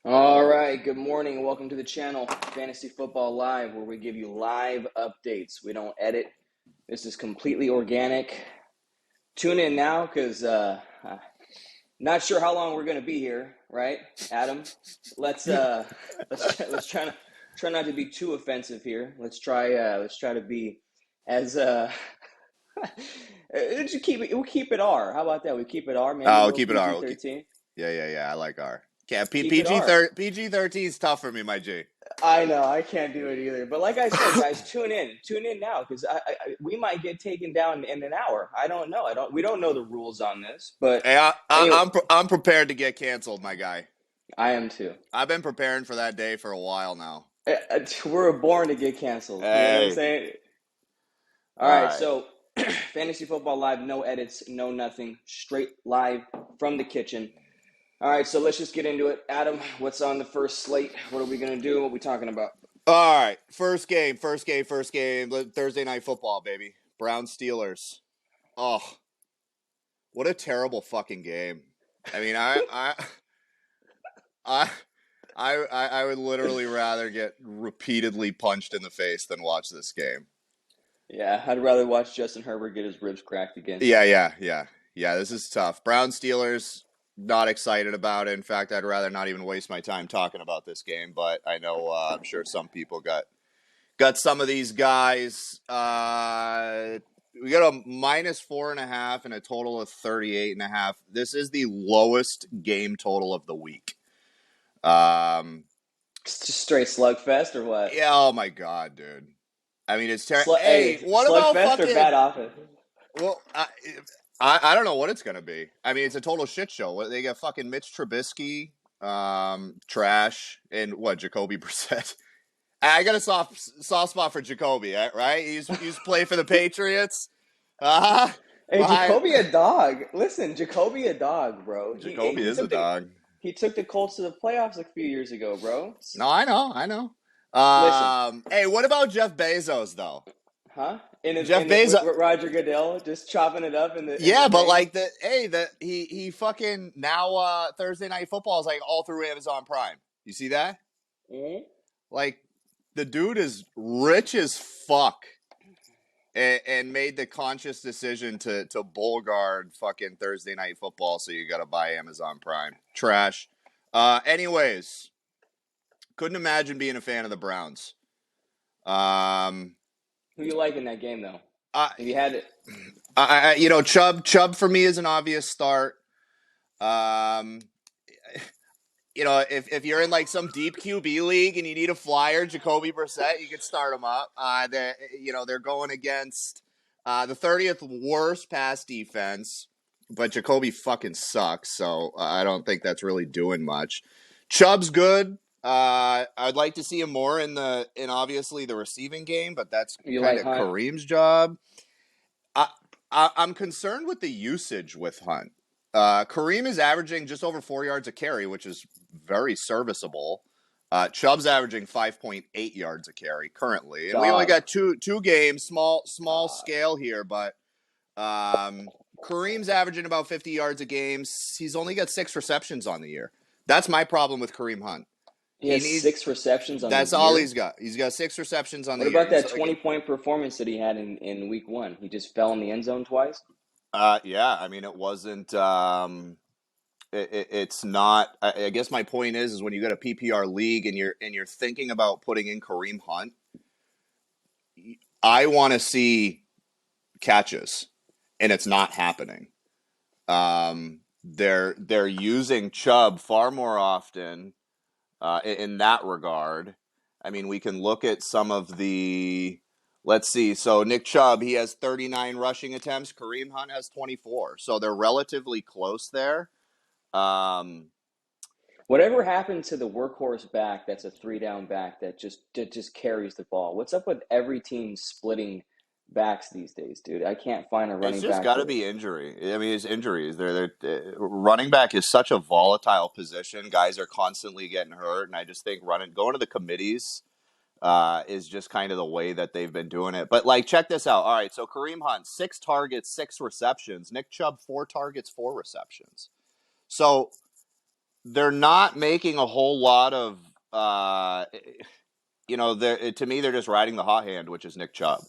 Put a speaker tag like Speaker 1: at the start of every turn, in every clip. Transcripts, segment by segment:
Speaker 1: All right, good morning and welcome to the channel, Fantasy Football Live, where we give you live updates. We don't edit. This is completely organic. Tune in now because not sure how long we're going to be here, right, Adam? Let's try not to be too offensive here. Let's try to be as we'll keep it R. How about that? We keep it R, maybe a
Speaker 2: We'll
Speaker 1: little
Speaker 2: keep it R.
Speaker 1: PG-13.
Speaker 2: Yeah. I like R. Yeah,
Speaker 1: Keep it R.
Speaker 2: PG 13 is tough for me, my G.
Speaker 1: I know I can't do it either, but like I said, guys, tune in now because we might get taken down in an hour. I don't know. We don't know the rules on this, but
Speaker 2: Hey,
Speaker 1: anyway,
Speaker 2: I'm prepared to get canceled, my guy.
Speaker 1: I am too.
Speaker 2: I've been preparing for that day for a while now.
Speaker 1: We're born to get canceled. You know what I'm
Speaker 2: Hey,
Speaker 1: saying? All
Speaker 2: all
Speaker 1: right,
Speaker 2: right.
Speaker 1: so Fantasy Football Live, no edits, no nothing, straight live from the kitchen. All right, so let's just get into it. Adam, what's on the first slate? What are we gonna do? What are we talking about?
Speaker 2: All right. First game. Thursday night football, baby. Browns Steelers. Oh, what a terrible fucking game. I mean, I, I would literally rather get repeatedly punched in the face than watch this game.
Speaker 1: Yeah, I'd rather watch Justin Herbert get his ribs cracked again.
Speaker 2: Yeah. This is tough. Brown Steelers, not excited about it. In fact, I'd rather not even waste my time talking about this game. But I know I'm sure some people got some of these guys. We got a -4.5 and a total of 38.5. This is the lowest game total of the week.
Speaker 1: It's just straight slugfest or what?
Speaker 2: Yeah. Oh my god, dude. I mean, it's terrible. Hey,
Speaker 1: Hey,
Speaker 2: what about
Speaker 1: slugfest or bad
Speaker 2: fucking?
Speaker 1: offense?
Speaker 2: Well, I don't know what it's gonna be. I mean, it's a total shit show. They got fucking Mitch Trubisky, trash, and what Jacoby Brissett. I got a soft spot for Jacoby, right? He's played for the Patriots. Uh
Speaker 1: Hey,
Speaker 2: Behind
Speaker 1: Jacoby a dog. Listen, Jacoby a dog, bro.
Speaker 2: Jacoby is a dog.
Speaker 1: He took the Colts to the playoffs a few years ago, bro.
Speaker 2: No, I know.
Speaker 1: Listen,
Speaker 2: Hey, what about Jeff Bezos though?
Speaker 1: huh?
Speaker 2: Jeff Bezos.
Speaker 1: With Roger Goodell just chopping it up in the
Speaker 2: Yeah, but
Speaker 1: thing.
Speaker 2: like he fucking now Thursday night football is like all through Amazon Prime. You see that?
Speaker 1: Mm-hmm.
Speaker 2: Like the dude is rich as fuck and made the conscious decision to bull guard fucking Thursday night football, so you gotta buy Amazon Prime. Trash. Anyways, couldn't imagine being a fan of the Browns. Um
Speaker 1: Who you like in that game though?
Speaker 2: I,
Speaker 1: If you had it,
Speaker 2: Chubb for me is an obvious start. Um if you're in like some deep QB league and you need a flyer, Jacoby Brissett, you could start him up. They're going against the 30th worst pass defense, but Jacoby fucking sucks, so I don't think that's really doing much. Chubb's good. I'd like to see him more in obviously the receiving game, but that's
Speaker 1: you
Speaker 2: kind
Speaker 1: like
Speaker 2: of
Speaker 1: Hunt.
Speaker 2: Kareem's job. I, I'm concerned with the usage with Hunt. Kareem is averaging just over 4 yards a carry, which is very serviceable. Chubb's averaging 5.8 yards a carry currently, and we only
Speaker 1: Dog.
Speaker 2: got two games, small scale here, but Kareem's averaging about 50 yards a game. He's only got 6 receptions on the year. That's my problem with Kareem Hunt.
Speaker 1: He
Speaker 2: He
Speaker 1: has
Speaker 2: needs.
Speaker 1: 6 receptions on the
Speaker 2: That's all
Speaker 1: year.
Speaker 2: he's got. He's got 6 receptions on the
Speaker 1: What
Speaker 2: year.
Speaker 1: about
Speaker 2: He's
Speaker 1: that
Speaker 2: like,
Speaker 1: 20-point performance that he had in week one? He just fell in the end zone twice.
Speaker 2: yeah. I mean, it wasn't. It's not. I guess my point is when you got a PPR league and you're thinking about putting in Kareem Hunt, I want to see catches, and it's not happening. They're using Chubb far more often in that regard. I mean, we can look at some of the. Let's see. So Nick Chubb, he has 39 rushing attempts. Kareem Hunt has 24. So they're relatively close there. Um,
Speaker 1: Whatever happened to the workhorse back that's a three down back that just carries the ball? What's up with every team splitting backs these days, dude? I can't find a
Speaker 2: It's
Speaker 1: running
Speaker 2: just
Speaker 1: back
Speaker 2: got to
Speaker 1: that
Speaker 2: be injury. I mean, it's injuries. Running back is such a volatile position. Guys are constantly getting hurt, and I just think going to the committees is just kind of the way that they've been doing it. But like, check this out. All right, so Kareem Hunt, 6 targets, 6 receptions. Nick Chubb, 4 targets, 4 receptions. So they're not making a whole lot of to me they're just riding the hot hand, which is Nick Chubb.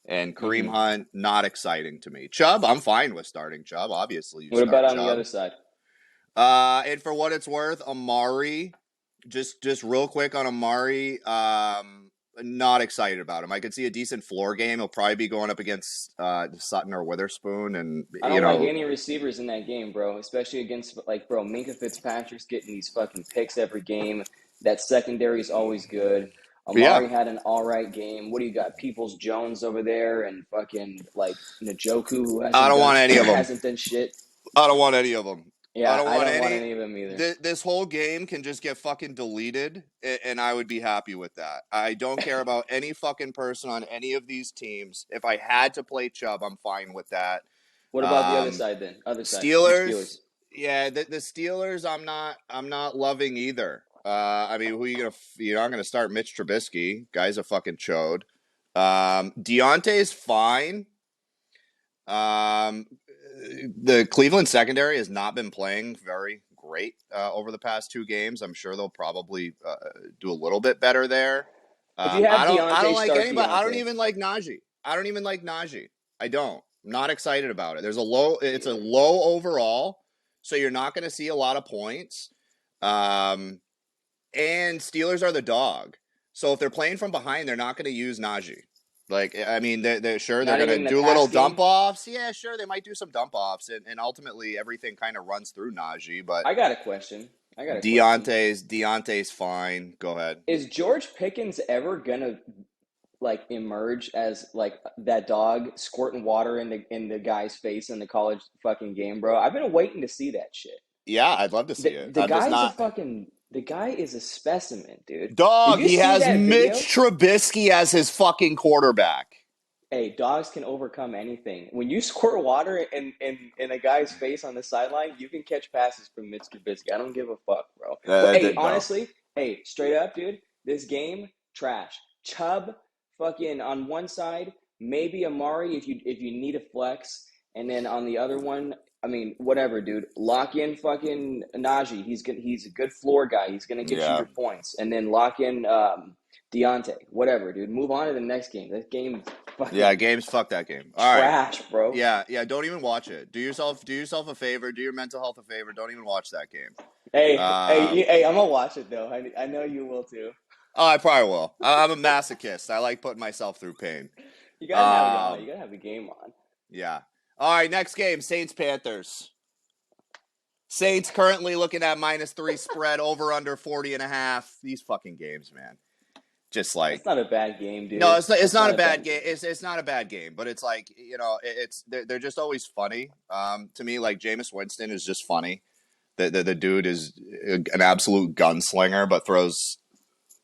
Speaker 2: And Kareem
Speaker 1: Hmm.
Speaker 2: Hunt, not exciting to me. Chubb, I'm fine with starting Chubb. Obviously, you
Speaker 1: What about
Speaker 2: start
Speaker 1: on the other
Speaker 2: Chubb.
Speaker 1: side?
Speaker 2: And for what it's worth, Amari, just real quick on Amari, not excited about him. I could see a decent floor game. He'll probably be going up against Sutton or Witherspoon, and
Speaker 1: I don't like any receivers in that game, bro. Especially against like, bro, Minka Fitzpatrick's getting these fucking picks every game. That secondary is always good.
Speaker 2: yeah,
Speaker 1: Amari had an all right game. What do you got? Peoples Jones over there and fucking like Njoku who
Speaker 2: I
Speaker 1: hasn't
Speaker 2: don't
Speaker 1: done
Speaker 2: want any of them.
Speaker 1: hasn't done shit.
Speaker 2: I don't want any of them. I
Speaker 1: Yeah,
Speaker 2: don't
Speaker 1: I
Speaker 2: want
Speaker 1: don't want
Speaker 2: any.
Speaker 1: any of them either.
Speaker 2: This whole game can just get fucking deleted, and I would be happy with that. I don't care about any fucking person on any of these teams. If I had to play Chubb, I'm fine with that.
Speaker 1: What about the other
Speaker 2: Um,
Speaker 1: side then? Other side, the
Speaker 2: Steelers,
Speaker 1: Steelers.
Speaker 2: yeah, the Steelers, I'm not loving either. I mean, who you're not gonna start Mitch Trubisky? Guy's a fucking chode. Deontay's fine. Um, the Cleveland secondary has not been playing very great over the past 2 games. I'm sure they'll probably do a little bit better there.
Speaker 1: If you have
Speaker 2: I don't
Speaker 1: Deontay,
Speaker 2: like
Speaker 1: start
Speaker 2: anybody. I don't
Speaker 1: Deontay.
Speaker 2: even like Najee. I don't even like Najee. I don't. I'm not excited about it. It's a low overall, so you're not going to see a lot of points. And Steelers are the dog. So if they're playing from behind, they're not going to use Najee. Like, I mean, they're sure they're
Speaker 1: Not
Speaker 2: going
Speaker 1: even
Speaker 2: to
Speaker 1: in the
Speaker 2: do little
Speaker 1: pass
Speaker 2: dump
Speaker 1: game.
Speaker 2: offs. Yeah, sure, they might do some dump offs, and ultimately everything kind of runs through Najee. But
Speaker 1: I got a question. I got a question.
Speaker 2: Deontay's fine. Go ahead.
Speaker 1: Is George Pickens ever gonna like emerge as like that dog squirting water in the guy's face in the college fucking game, bro? I've been waiting to see that shit.
Speaker 2: Yeah, I'd love to see
Speaker 1: The
Speaker 2: it.
Speaker 1: the
Speaker 2: I'm just
Speaker 1: guy's a
Speaker 2: not.
Speaker 1: fucking the guy is a specimen, dude. Did
Speaker 2: Dog,
Speaker 1: you
Speaker 2: he
Speaker 1: see
Speaker 2: has
Speaker 1: that video?
Speaker 2: Mitch Trubisky as his fucking quarterback.
Speaker 1: Hey, dogs can overcome anything. When you squirt water in a guy's face on the sideline, you can catch passes from Mitch Trubisky. I don't give a fuck, bro. But hey,
Speaker 2: No.
Speaker 1: honestly, hey, straight up, dude, this game trash. Chubb, fucking on one side, maybe Amari if you need a flex, and then on the other one, I mean, whatever, dude. Lock in fucking Najee. He's a good floor guy. He's gonna get you
Speaker 2: Yeah.
Speaker 1: your points, and then lock in Deontay. Whatever, dude. Move on to the next game. This game
Speaker 2: Yeah,
Speaker 1: fucking
Speaker 2: games. Fuck that game. All right.
Speaker 1: trash, bro.
Speaker 2: Yeah. Don't even watch it. Do yourself a favor. Do your mental health a favor. Don't even watch that game.
Speaker 1: Hey! I'm gonna watch it though. I know you will too.
Speaker 2: Oh, I probably will. I'm a masochist. I like putting myself through pain.
Speaker 1: You gotta have it on. You
Speaker 2: Um,
Speaker 1: gotta have the game on.
Speaker 2: yeah. All right, next game, Saints Panthers. Saints currently looking at -3 spread, over under 40.5. These fucking games, man. Just like
Speaker 1: That's not a bad game,
Speaker 2: no,
Speaker 1: dude.
Speaker 2: it's
Speaker 1: That's
Speaker 2: not
Speaker 1: not
Speaker 2: a
Speaker 1: a
Speaker 2: bad
Speaker 1: bad
Speaker 2: game.
Speaker 1: game.
Speaker 2: It's not a bad game, but it's like they're just always funny. To me, like Jameis Winston is just funny. The dude is an absolute gunslinger, but throws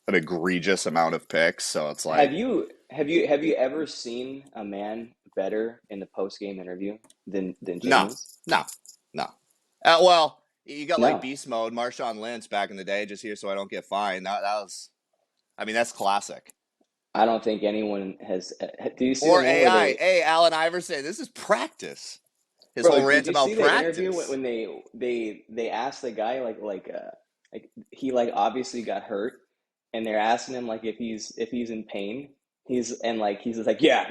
Speaker 2: an egregious amount of picks. So it's
Speaker 1: Have
Speaker 2: like
Speaker 1: you ever seen a man better in the post game interview than
Speaker 2: no,
Speaker 1: Jameis?
Speaker 2: no, no. Well, you got like
Speaker 1: No,
Speaker 2: beast mode, Marshawn Lynch back in the day, just here so I don't get fined. That was, I mean, that's classic.
Speaker 1: I don't think anyone has. Do you see the
Speaker 2: Or
Speaker 1: one where
Speaker 2: AI,
Speaker 1: they,
Speaker 2: hey, Allen Iverson, this is practice. His whole
Speaker 1: bro?
Speaker 2: rant
Speaker 1: Did you
Speaker 2: about
Speaker 1: see the interview
Speaker 2: practice.
Speaker 1: when they asked the guy like he like obviously got hurt and they're asking him like if he's in pain. He's just like yeah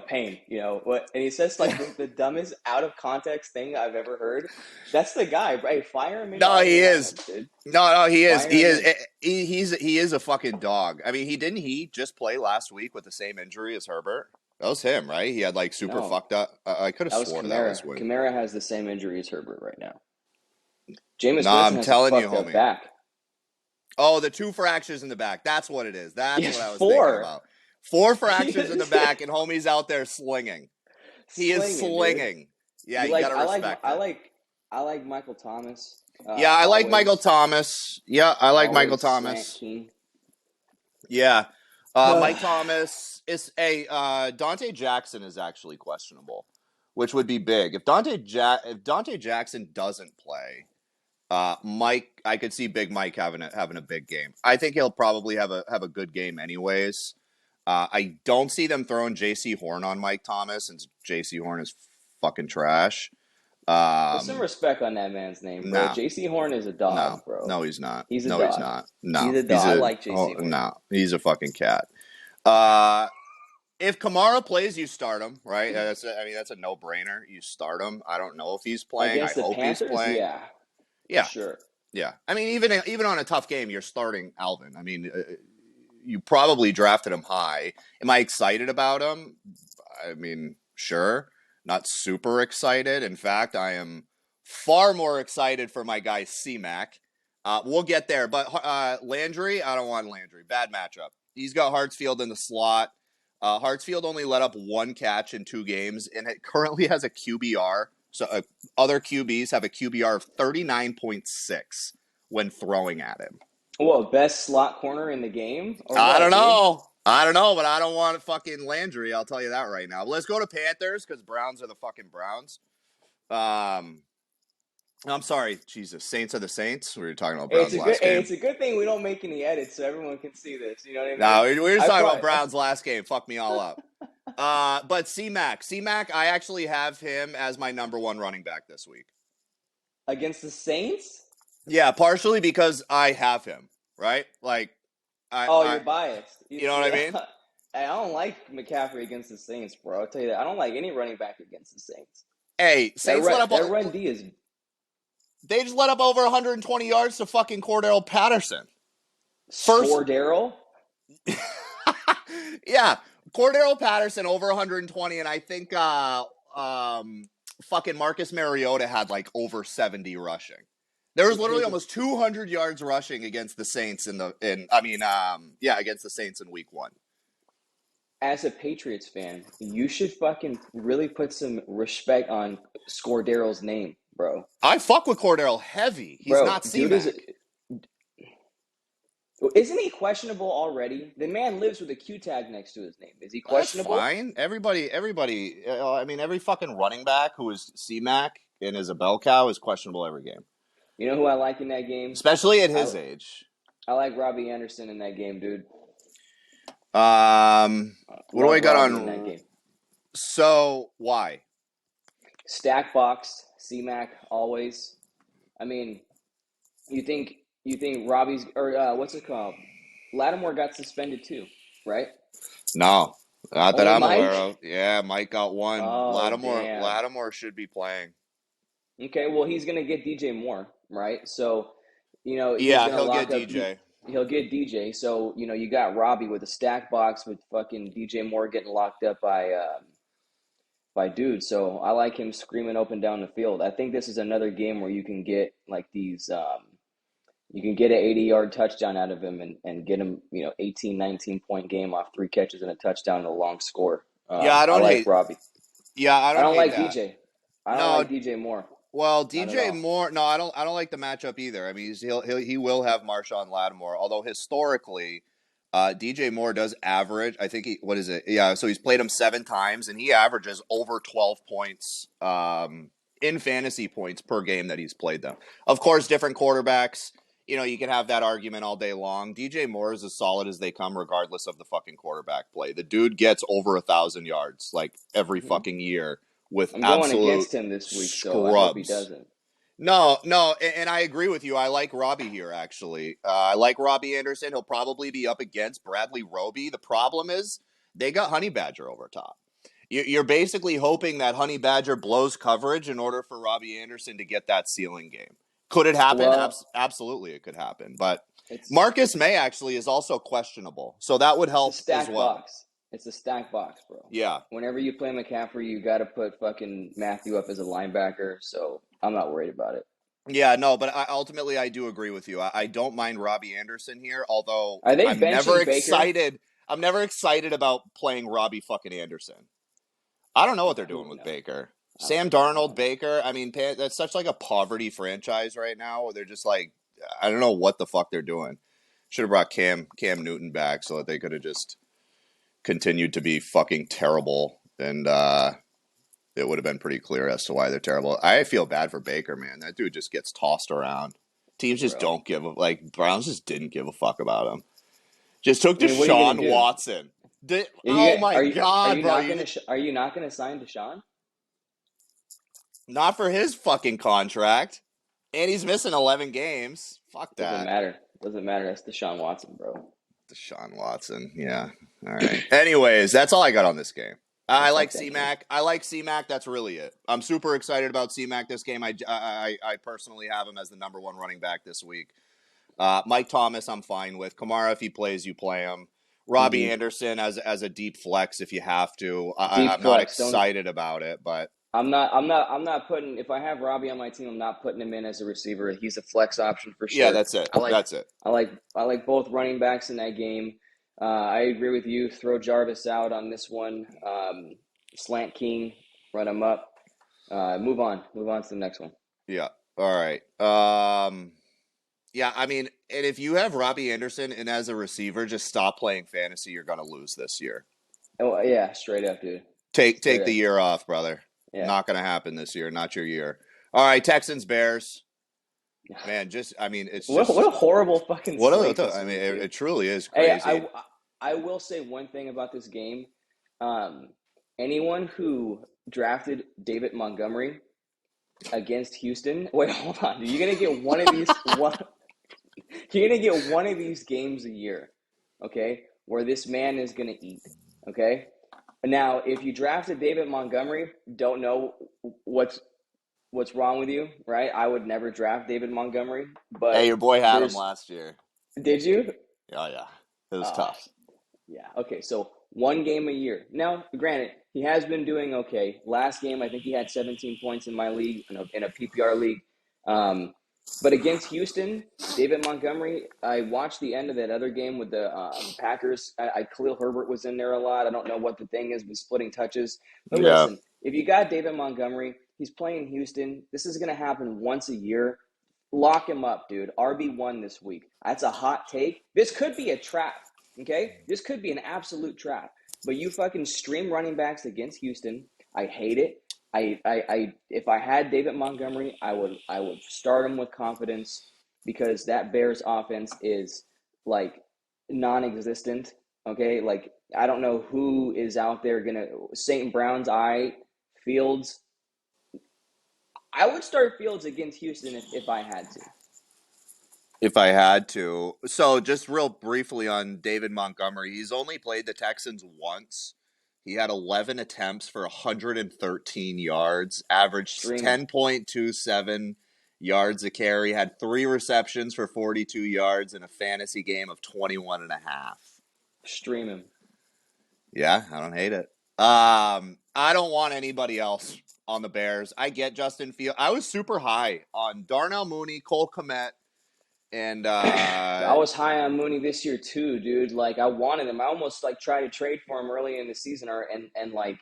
Speaker 1: pain what and he says like the dumbest out of context thing I've ever heard. That's the guy, right? Fire him in
Speaker 2: No,
Speaker 1: all
Speaker 2: he
Speaker 1: you
Speaker 2: is.
Speaker 1: want, dude.
Speaker 2: No, he is.
Speaker 1: Fire him in.
Speaker 2: He is a fucking dog. I mean, he just play last week with the same injury as Herbert. That was him, right? He had like super
Speaker 1: No,
Speaker 2: fucked up. I could have
Speaker 1: that was
Speaker 2: swore that was
Speaker 1: Kamara.
Speaker 2: when.
Speaker 1: Kamara has the same injury as Herbert right now. Jameis
Speaker 2: Nah,
Speaker 1: Winston
Speaker 2: I'm
Speaker 1: has a
Speaker 2: telling you,
Speaker 1: fucked up
Speaker 2: homie.
Speaker 1: back.
Speaker 2: Oh, the 2 fractures in the back. That's what it is. That's
Speaker 1: Yes,
Speaker 2: what I was thinking
Speaker 1: four.
Speaker 2: about. 4 fractures in the back, and homie's out there slinging. He is
Speaker 1: Slinging, dude.
Speaker 2: slinging. Yeah,
Speaker 1: You
Speaker 2: you
Speaker 1: like
Speaker 2: gotta respect it.
Speaker 1: I like Michael Thomas.
Speaker 2: Yeah, I like Michael
Speaker 1: Always
Speaker 2: Thomas. Yeah, I like Michael
Speaker 1: always slant
Speaker 2: Thomas.
Speaker 1: king.
Speaker 2: Yeah. Mike Thomas is a Dante Jackson is actually questionable, which would be big. If Dante Jackson doesn't play, Mike, I could see Big Mike having a big game. I think he'll probably have a good game anyways. I don't see them throwing J.C. Horn on Mike Thomas, since J.C. Horn is fucking trash.
Speaker 1: Put some respect on that man's name, bro.
Speaker 2: No,
Speaker 1: J.C. Horn is a dog, bro.
Speaker 2: no, he's not.
Speaker 1: He's a
Speaker 2: No, he's
Speaker 1: dog.
Speaker 2: not. No,
Speaker 1: He's a dog. I like J.C. Horn.
Speaker 2: No, he's a fucking cat. If Kamara plays, you start him, right? That's a no-brainer. You start him. I don't know if he's playing.
Speaker 1: Against the Panthers,
Speaker 2: he's playing.
Speaker 1: Yeah, sure.
Speaker 2: Yeah. I mean, even on a tough game, you're starting Alvin. I mean, you probably drafted him high. Am I excited about him? I mean, sure. Not super excited. In fact, I am far more excited for my guy C-Mac. We'll get there. But Landry, I don't want Landry. Bad matchup. He's got Hartsfield in the slot. Hartsfield only let up one catch in 2 games, and it currently has a QBR. So other QBs have a QBR of 39.6 when throwing at him.
Speaker 1: Well, best slot corner in the game?
Speaker 2: I don't know, but I don't want fucking Landry. I'll tell you that right now. But let's go to Panthers because Browns are the fucking Browns. I'm sorry, Jesus. Saints are the Saints. We were talking about Browns last game.
Speaker 1: It's a good thing we don't make any edits so everyone can see this. You know what I mean?
Speaker 2: No, we were just talking about Browns last game. Fuck me all up. But C-Mac, I actually have him as my number 1 running back this week.
Speaker 1: Against the Saints?
Speaker 2: Yeah, partially because I have him, right? Like,
Speaker 1: you're biased.
Speaker 2: You know what I mean?
Speaker 1: I don't like McCaffrey against the Saints, bro. I'll tell you that. I don't like any running back against the Saints.
Speaker 2: Hey, Saints let up.
Speaker 1: Their run D is.
Speaker 2: They just let up over 120 yards to fucking Cordell Patterson.
Speaker 1: Cordell?
Speaker 2: Yeah, Cordell Patterson over 120, and I think fucking Marcus Mariota had like over 70 rushing. There was literally almost 200 yards rushing against the Saints against the Saints in week 1.
Speaker 1: As a Patriots fan, you should fucking really put some respect on Scordarrell's name, bro.
Speaker 2: I fuck with Cordell heavy. He's not C-Mac.
Speaker 1: Isn't he questionable already? The man lives with a Q tag next to his name. Is he questionable?
Speaker 2: That's fine. Everybody. I mean, every fucking running back who is C-Mac and is a bell cow is questionable every game.
Speaker 1: You know who I like in that game?
Speaker 2: Especially at his age.
Speaker 1: I like Robbie Anderson in that game, dude.
Speaker 2: What do I got on
Speaker 1: that game?
Speaker 2: So why?
Speaker 1: Stack box, C-Mac always. I mean, you think Robbie's or what's it called? Lattimore got suspended too, right?
Speaker 2: No, not that I'm aware of.
Speaker 1: Yeah,
Speaker 2: Mike got 1.
Speaker 1: Oh,
Speaker 2: Lattimore should be playing.
Speaker 1: Okay, well he's gonna get DJ Moore, right? So,
Speaker 2: he'll get DJ.
Speaker 1: He'll get DJ. So, you got Robbie with a stack box with fucking DJ Moore getting locked up by dude. So I like him screaming up and down the field. I think this is another game where you can get like these you can get an 80-yard touchdown out of him and get him, 18, 19-point game off 3 catches and a touchdown and a long score.
Speaker 2: I
Speaker 1: like Robbie.
Speaker 2: Yeah, I don't
Speaker 1: like
Speaker 2: that.
Speaker 1: DJ. I don't like DJ Moore.
Speaker 2: Well, DJ Moore, no, I don't like the matchup either. I mean, he will have Marshawn Lattimore, although historically, DJ Moore does average. I think what is it? Yeah, so he's played him 7 times, and he averages over 12 points in fantasy points per game that he's played them. Of course, different quarterbacks. You can have that argument all day long. DJ Moore is as solid as they come, regardless of the fucking quarterback play. The dude gets over 1,000 yards like every fucking year. I'm
Speaker 1: going against him this week, so I hope he doesn't.
Speaker 2: No, and I agree with you. I like Robbie here, actually. I like Robbie Anderson. He'll probably be up against Bradley Roby. The problem is they got Honey Badger over top. You're basically hoping that Honey Badger blows coverage in order for Robbie Anderson to get that ceiling game. Could it happen? Well, absolutely, it could happen. But Marcus May actually is also questionable, so that would help as well.
Speaker 1: Box. It's a stack box, bro.
Speaker 2: Yeah.
Speaker 1: Whenever you play McCaffrey, you got to put fucking Matthew up as a linebacker, so I'm not worried about it.
Speaker 2: Yeah, no, but ultimately I do agree with you. I don't mind Robbie Anderson here, although
Speaker 1: I'm
Speaker 2: never excited. I'm never excited about playing Robbie fucking Anderson. I don't know what they're doing with Baker. Sam Darnold, Baker. I mean, that's such like a poverty franchise right now where they're just like, I don't know what the fuck they're doing. Should have brought Cam Newton back so that they could have just continued to be fucking terrible, and it would have been pretty clear as to why they're terrible. I feel bad for Baker, man. That dude just gets tossed around. Teams just don't give a Browns just didn't give a fuck about him. Just took Deshaun Watson. Oh my god, bro!
Speaker 1: Are you not going to sign Deshaun?
Speaker 2: Not for his fucking contract. And he's missing 11 games. Fuck
Speaker 1: Doesn't
Speaker 2: that.
Speaker 1: matter. Doesn't matter. That's Deshaun Watson, bro.
Speaker 2: Deshaun Watson. Yeah. All right. Anyways, that's all I got on this game. I
Speaker 1: That's
Speaker 2: like
Speaker 1: like that game.
Speaker 2: C-Mac. I like C-Mac. That's really it. I'm super excited about C-Mac this game. I personally have him as the number one running back this week. Mike Thomas, I'm fine with. Kamara, if he plays, you play him. Robbie
Speaker 1: Hmm.
Speaker 2: Anderson as a deep flex if you have to.
Speaker 1: Deep
Speaker 2: I'm not
Speaker 1: flex. Don't.
Speaker 2: excited about it, but
Speaker 1: I'm not putting. If I have Robbie on my team, I'm not putting him in as a receiver. He's a flex option for
Speaker 2: yeah,
Speaker 1: sure.
Speaker 2: that's it.
Speaker 1: I like.
Speaker 2: That's it.
Speaker 1: I like both running backs in that game. I agree with you. Throw Jarvis out on this one. Slant King, run him up. Move on. Move on to the next one.
Speaker 2: Yeah. All right. Yeah, I mean, and if you have Robbie Anderson and as a receiver, just stop playing fantasy. You're gonna lose this year.
Speaker 1: Oh yeah, straight up, dude.
Speaker 2: Take
Speaker 1: Straight
Speaker 2: the
Speaker 1: up.
Speaker 2: year off, brother.
Speaker 1: Yeah.
Speaker 2: Not gonna happen this year. Not your year. All right, Texans Bears. Man, just I mean, it's
Speaker 1: What a
Speaker 2: just
Speaker 1: horrible fucking slate this
Speaker 2: I mean,
Speaker 1: week, dude.
Speaker 2: it truly is
Speaker 1: Hey,
Speaker 2: crazy.
Speaker 1: I will say one thing about this game. Um, Anyone who drafted David Montgomery against Houston, wait, hold on. You're gonna get one of these one. You're gonna get one of these games a year, okay? Where this man is gonna eat, okay? Now, if you drafted David Montgomery, don't know what's what's wrong with you, right? I would never draft David Montgomery,
Speaker 2: Hey,
Speaker 1: but
Speaker 2: your boy had him
Speaker 1: there's.
Speaker 2: last year.
Speaker 1: Did you?
Speaker 2: Oh yeah, it was
Speaker 1: Uh,
Speaker 2: tough.
Speaker 1: yeah. Okay. So one game a year. Now, granted, he has been doing okay. Last game, I think he had 17 points in my league, in a PPR league. Um, but against Houston, David Montgomery, I watched the end of that other game with the Packers. Khalil Herbert was in there a lot. I don't know what the thing is with splitting touches. But
Speaker 2: Yeah.
Speaker 1: listen, if you got David Montgomery, he's playing Houston. This is going to happen once a year. Lock him up, dude. RB1 this week. That's a hot take. This could be a trap. Okay, this could be an absolute trap. But you fucking stream running backs against Houston. I hate it. If I had David Montgomery, I would start him with confidence because that Bears offense is like non-existent. Okay, like I don't know who is out there gonna St. Brown's eye Fields. I would start Fields against Houston if I had to.
Speaker 2: If I had to. So just real briefly on David Montgomery, he's only played the Texans once. He had 11 attempts for 113 yards, averaged
Speaker 1: Stream him.
Speaker 2: 10.27 yards a carry, had 3 receptions for 42 yards in a fantasy game of 21 and a half.
Speaker 1: Stream him.
Speaker 2: Yeah, I don't hate it. I don't want anybody else on the Bears. I get Justin Fields. I was super high on Darnell Mooney, Cole Kmet, and
Speaker 1: I was high on Mooney this year too, dude. Like I wanted him. I almost like tried to trade for him early in the season, and like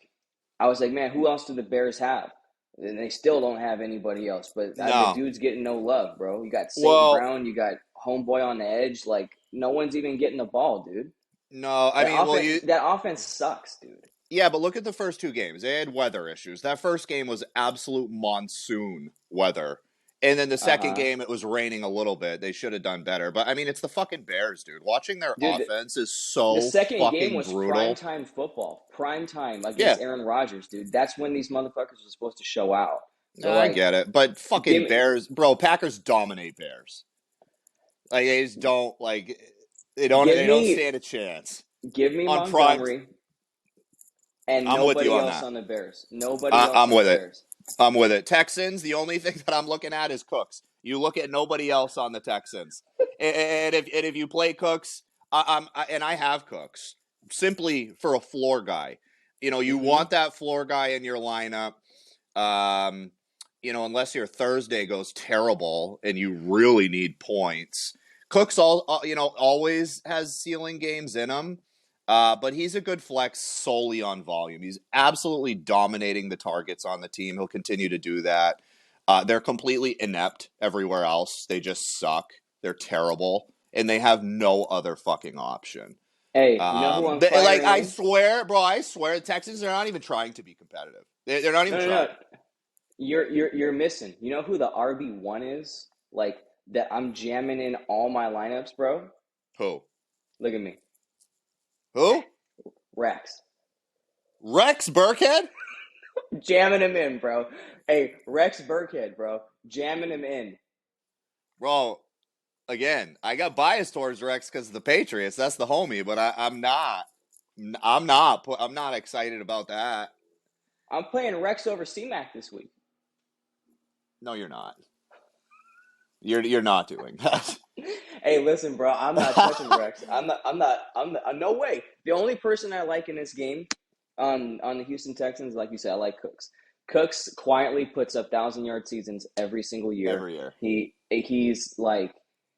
Speaker 1: I was like, man, who else do the Bears have? And they still don't have anybody else. But the
Speaker 2: no.
Speaker 1: dude's getting no love, bro. You got St.
Speaker 2: Well,
Speaker 1: Brown, you got Homeboy on the edge. Like no one's even getting the ball, dude.
Speaker 2: no. I
Speaker 1: That
Speaker 2: mean, well,
Speaker 1: offense,
Speaker 2: you
Speaker 1: that offense sucks, dude.
Speaker 2: yeah, but look at the first 2 games. They had weather issues. That first game was absolute monsoon weather. And then the
Speaker 1: Uh
Speaker 2: second
Speaker 1: huh.
Speaker 2: game, it was raining a little bit. They should have done better. But I mean, it's the fucking Bears, dude. Watching their
Speaker 1: Dude,
Speaker 2: offense is
Speaker 1: the
Speaker 2: so
Speaker 1: second game
Speaker 2: fucking
Speaker 1: was prime
Speaker 2: brutal.
Speaker 1: time football, prime time
Speaker 2: Yeah,
Speaker 1: against Aaron Rodgers, dude. That's when these motherfuckers are supposed to show out. So
Speaker 2: I
Speaker 1: like,
Speaker 2: get it. But
Speaker 1: give
Speaker 2: fucking
Speaker 1: me,
Speaker 2: Bears, bro, Packers dominate Bears. Like they just don't like
Speaker 1: give
Speaker 2: they don't
Speaker 1: me,
Speaker 2: stand a chance.
Speaker 1: give me
Speaker 2: On prime,
Speaker 1: Montgomery and
Speaker 2: I'm with you
Speaker 1: nobody
Speaker 2: on
Speaker 1: else
Speaker 2: that.
Speaker 1: on the Bears. Nobody else
Speaker 2: I'm
Speaker 1: on the
Speaker 2: with it.
Speaker 1: Bears.
Speaker 2: I'm with it. Texans, the only thing that I'm looking at is Cooks. You look at nobody else on the Texans. And if you play Cooks, and I have Cooks simply for a floor guy. You
Speaker 1: Mm-hmm.
Speaker 2: want that floor guy in your lineup. Um, unless your Thursday goes terrible and you really need points. Cooks always has ceiling games in him. But he's a good flex solely on volume. He's absolutely dominating the targets on the team. He'll continue to do that. They're completely inept everywhere else. They just suck. They're terrible. And they have no other fucking option.
Speaker 1: Hey, you know who I'm
Speaker 2: Like,
Speaker 1: firing
Speaker 2: I
Speaker 1: in?
Speaker 2: swear, bro, the Texans are not even trying to be competitive. They're not
Speaker 1: No,
Speaker 2: even
Speaker 1: no, no.
Speaker 2: trying.
Speaker 1: You're missing. You know who the RB1 is? Like that I'm jamming in all my lineups, bro.
Speaker 2: Who?
Speaker 1: Look at me,
Speaker 2: Who?
Speaker 1: Rex.
Speaker 2: Rex Burkhead?
Speaker 1: Jamming him in, bro. Hey, Rex Burkhead, bro, jamming him in.
Speaker 2: Bro, again, I got bias towards Rex because of the Patriots. That's the homie, but I'm not. I'm not excited about that.
Speaker 1: I'm playing Rex over C-Mac this week.
Speaker 2: No, you're not. You're not doing that.
Speaker 1: Hey, listen, bro. I'm not touching Rex. No way. The only person I like in this game on the Houston Texans, like you said, I like Cooks. Cooks quietly puts up 1,000-yard seasons every single year.
Speaker 2: Every year.
Speaker 1: He's like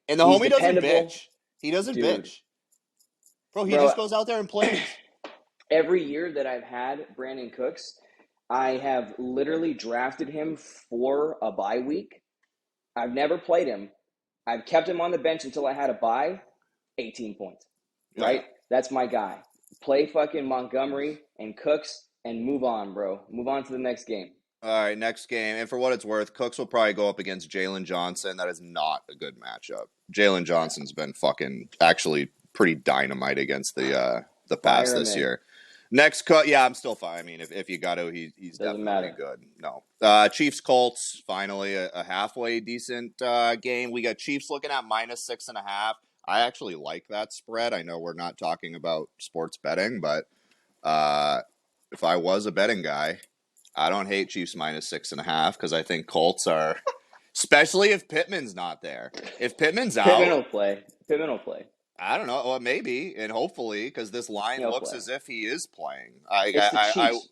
Speaker 2: And the
Speaker 1: he's
Speaker 2: homie doesn't
Speaker 1: dependable,
Speaker 2: bitch. He doesn't
Speaker 1: dude.
Speaker 2: bitch. Bro, he
Speaker 1: Bro,
Speaker 2: just goes out there and plays.
Speaker 1: every year that I've had Brandon Cooks, I have literally drafted him for a bye week. I've never played him. I've kept him on the bench until I had a bye. 18 points,
Speaker 2: Oh, yeah.
Speaker 1: right? That's my guy. Play fucking Montgomery and Cooks and move on, bro. Move on to the next game.
Speaker 2: All right, next game. And for what it's worth, Cooks will probably go up against Jalen Johnson. That is not a good matchup. Jalen Johnson's been fucking actually pretty dynamite against the pass
Speaker 1: Fire him
Speaker 2: this
Speaker 1: in.
Speaker 2: year. Next cut, yeah, I'm still fine. I mean, if you got to, he's
Speaker 1: Doesn't
Speaker 2: definitely
Speaker 1: matter.
Speaker 2: good. No, Chiefs Colts finally a halfway decent game. We got Chiefs looking at -6.5. I actually like that spread. I know we're not talking about sports betting, but if I was a betting guy, I don't hate Chiefs -6.5 because I think Colts are, especially if Pittman's not there. If Pittman's
Speaker 1: Pittman
Speaker 2: out,
Speaker 1: will play. Pittman will play.
Speaker 2: I don't know. Well, maybe and hopefully because this line
Speaker 1: He'll
Speaker 2: looks
Speaker 1: play.
Speaker 2: as if he is playing.
Speaker 1: It's the Chiefs.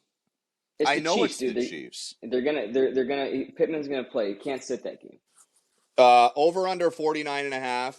Speaker 1: It's
Speaker 2: I
Speaker 1: the
Speaker 2: know
Speaker 1: Chiefs,
Speaker 2: it's the
Speaker 1: dude.
Speaker 2: Chiefs.
Speaker 1: They're gonna Pittman's gonna play. You can't sit that game.
Speaker 2: Over under 49.5.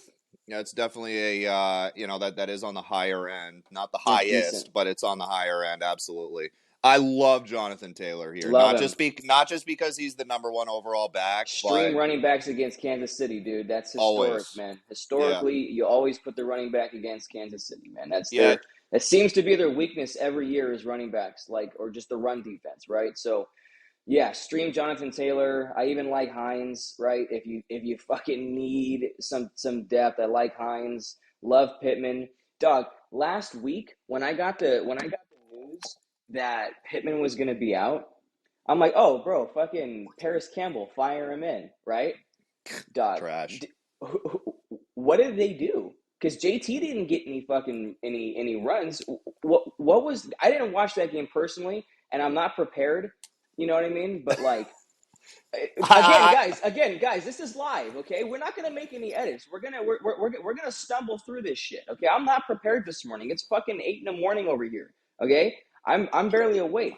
Speaker 2: Yeah, it's definitely a that is on the higher end, not the
Speaker 1: It's decent.
Speaker 2: highest, but it's on the higher end. Absolutely. I love Jonathan Taylor here.
Speaker 1: Love him.
Speaker 2: Not just because he's the number one overall back,
Speaker 1: Stream
Speaker 2: but
Speaker 1: running backs against Kansas City, dude. That's historic,
Speaker 2: always.
Speaker 1: man.
Speaker 2: Yeah.
Speaker 1: Historically, you always put the running back against Kansas City, man.
Speaker 2: Yeah.
Speaker 1: That seems to be their weakness every year is running backs, like or just the run defense, right? So yeah, stream Jonathan Taylor. I even like Hines, right? If you fucking need some depth, I like Hines. Love Pittman. Dog, last week when I got the news that Pittman was gonna be out, I'm like, oh, bro, fucking Paris Campbell, fire him in, right? Dog,
Speaker 2: Trash.
Speaker 1: what did they do? Because JT didn't get any fucking any runs. What was? I didn't watch that game personally, and I'm not prepared. You know what I mean? But like,
Speaker 2: I,
Speaker 1: again, guys, this is live. Okay, we're not gonna make any edits. We're gonna stumble through this shit. Okay, I'm not prepared this morning. It's fucking 8 in the morning over here. Okay, I'm barely awake.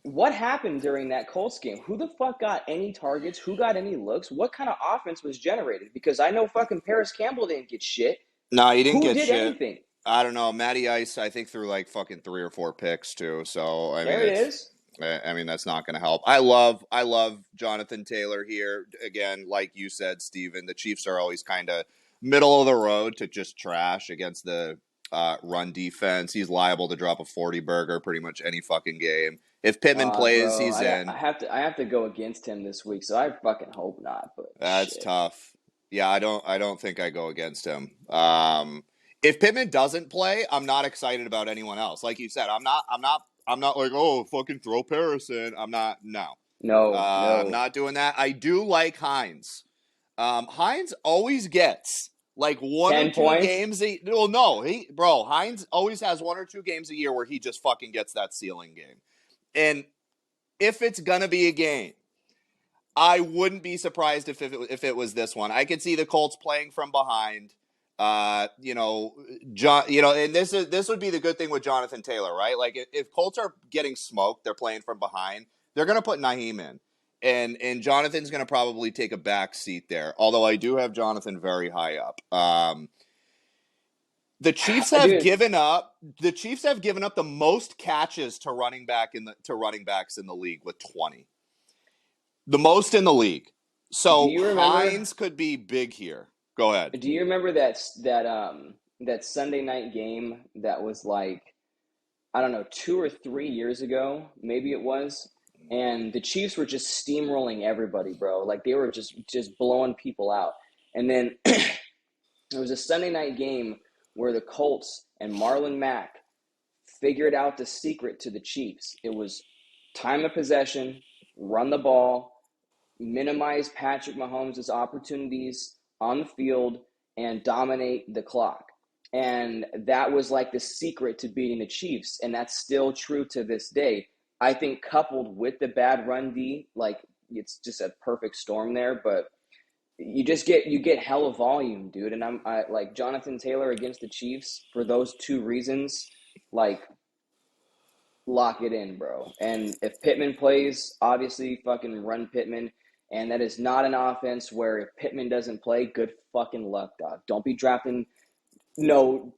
Speaker 1: What happened during that Colts game? Who the fuck got any targets? Who got any looks? What kind of offense was generated? Because I know fucking Paris Campbell didn't get shit.
Speaker 2: no, he didn't
Speaker 1: Who
Speaker 2: get
Speaker 1: did
Speaker 2: shit.
Speaker 1: anything?
Speaker 2: I don't know. Matty Ice, I think, threw like fucking 3 or 4 picks too. So I mean,
Speaker 1: There it
Speaker 2: it's
Speaker 1: is.
Speaker 2: that's not going to help. I love Jonathan Taylor here. Again, like you said, Steven, the Chiefs are always kind of middle of the road to just trash against the run defense. He's liable to drop a 40 burger pretty much any fucking game. If Pittman plays,
Speaker 1: Bro,
Speaker 2: he's in.
Speaker 1: I have to go against him this week, so I fucking hope not. But
Speaker 2: That's
Speaker 1: shit,
Speaker 2: tough. Yeah, I don't think I go against him. If Pittman doesn't play, I'm not excited about anyone else. Like you said, I'm not like, oh, fucking throw Paris in. I'm not. No,
Speaker 1: no,
Speaker 2: I'm
Speaker 1: no,
Speaker 2: not doing that. I do like Hines. Hines always gets like one or
Speaker 1: 10
Speaker 2: two
Speaker 1: points.
Speaker 2: games. Well, no, Hines always has 1 or 2 games a year where he just fucking gets that ceiling game. And if it's gonna be a game, I wouldn't be surprised if it was this one. I could see the Colts playing from behind. John. And this would be the good thing with Jonathan Taylor, right? Like if Colts are getting smoked, they're playing from behind. They're going to put Naheem in, and Jonathan's going to probably take a back seat there. Although I do have Jonathan very high up. The Chiefs have
Speaker 1: Dude,
Speaker 2: given up. The Chiefs have given up the most catches to running backs in the league with 20. The most in the league.
Speaker 1: do
Speaker 2: So
Speaker 1: you remember?
Speaker 2: Hines could be big here. Go ahead.
Speaker 1: Do you remember that Sunday night game that was like I don't know 2 or 3 years ago, maybe it was, and the Chiefs were just steamrolling everybody, bro. Like they were just blowing people out, and then there was a Sunday night game where the Colts and Marlon Mack figured out the secret to the Chiefs. It was time of possession, run the ball, minimize Patrick Mahomes' opportunities on the field and dominate the clock. And that was like the secret to beating the Chiefs. And that's still true to this day. I think coupled with the bad run D, like it's just a perfect storm there. But you get hella volume, dude. And I like Jonathan Taylor against the Chiefs for those two reasons, like lock it in, bro. And if Pittman plays, obviously fucking run Pittman. And that is not an offense where if Pittman doesn't play, good fucking luck, dog. Don't be drafting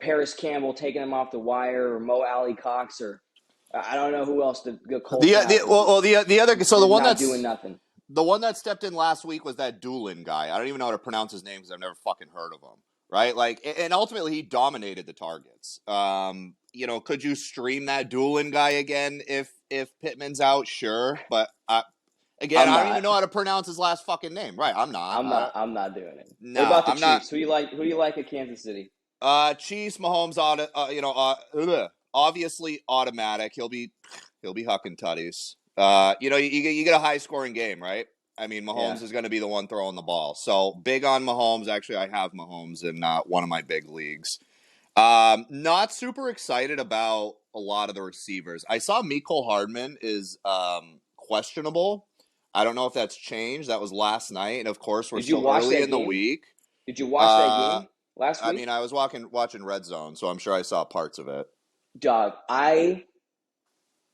Speaker 1: Paris Campbell taking him off the wire or Mo Alley Cox or I don't know who else the Colts have.
Speaker 2: The other so the
Speaker 1: They're
Speaker 2: one
Speaker 1: not
Speaker 2: that's
Speaker 1: doing nothing.
Speaker 2: the one that stepped in last week was that Doolin guy. I don't even know how to pronounce his name because I've never fucking heard of him. Right? Like, and ultimately he dominated the targets. Could you stream that Doolin guy again if Pittman's out? Sure, but again,
Speaker 1: I'm
Speaker 2: I don't even
Speaker 1: not.
Speaker 2: know how to pronounce his last fucking name. Right? I'm not.
Speaker 1: I'm not doing it. What
Speaker 2: No,
Speaker 1: about the
Speaker 2: I'm not.
Speaker 1: Chiefs? Who do you like at Kansas City?
Speaker 2: Chiefs, Mahomes, obviously automatic. He'll be hucking tutties. You get a high scoring game, right? I mean,
Speaker 1: Yeah.
Speaker 2: Mahomes is going to be the one throwing the ball. So big on Mahomes. Actually, I have Mahomes in one of my big leagues. Not super excited about a lot of the receivers. I saw Mecole Hardman is questionable. I don't know if that's changed. That was last night, and of course, we're
Speaker 1: Did you
Speaker 2: still
Speaker 1: watch
Speaker 2: early
Speaker 1: that
Speaker 2: in the
Speaker 1: game?
Speaker 2: week.
Speaker 1: Did you watch that
Speaker 2: Uh,
Speaker 1: game last
Speaker 2: I
Speaker 1: week?
Speaker 2: mean, I was watching Red Zone, so I'm sure I saw parts of it.
Speaker 1: Dog,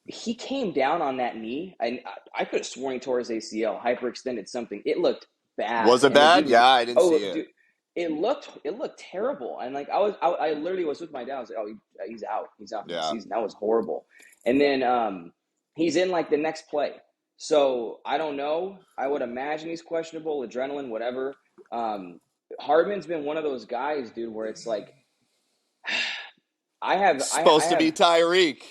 Speaker 1: he came down on that knee. I could have sworn he tore his ACL, hyperextended something. It looked
Speaker 2: Was
Speaker 1: bad,
Speaker 2: it
Speaker 1: and the dude
Speaker 2: bad?
Speaker 1: was
Speaker 2: Yeah, I didn't see it.
Speaker 1: dude, it looked terrible. And like I literally was with my dad. I was like, oh, he's out for the
Speaker 2: Yeah.
Speaker 1: season. That was horrible. And then he's in like the next play. So I don't know. I would imagine he's questionable, adrenaline, whatever. Hardman's been one of those guys, dude, where it's like I
Speaker 2: Supposed to
Speaker 1: have
Speaker 2: be Tyreek.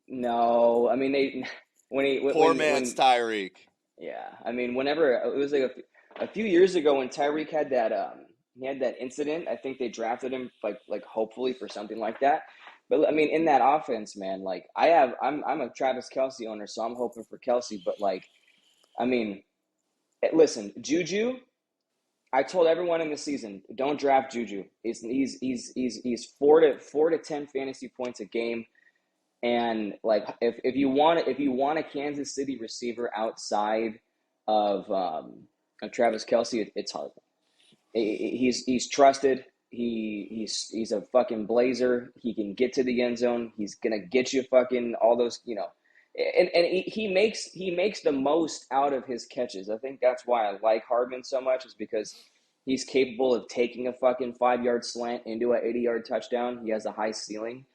Speaker 1: no. I mean they
Speaker 2: Poor man's
Speaker 1: when
Speaker 2: Tyreek.
Speaker 1: yeah. I mean whenever it was like a few years ago when Tyreek had that he had that incident. I think they drafted him like hopefully for something like that. But I mean in that offense, man, like I'm a Travis Kelce owner, so I'm hoping for Kelce. But like I mean, listen, Juju. I told everyone in the season, don't draft Juju. He's 4 to 10 fantasy points a game. And like if you want a Kansas City receiver outside of Travis Kelce, it's hard. He's trusted. He's a fucking blazer. He can get to the end zone. He's gonna get you fucking all those and he makes the most out of his catches. I think that's why I like Hardman so much is because he's capable of taking a fucking 5 yard slant into an 80 yard touchdown. He has a high ceiling.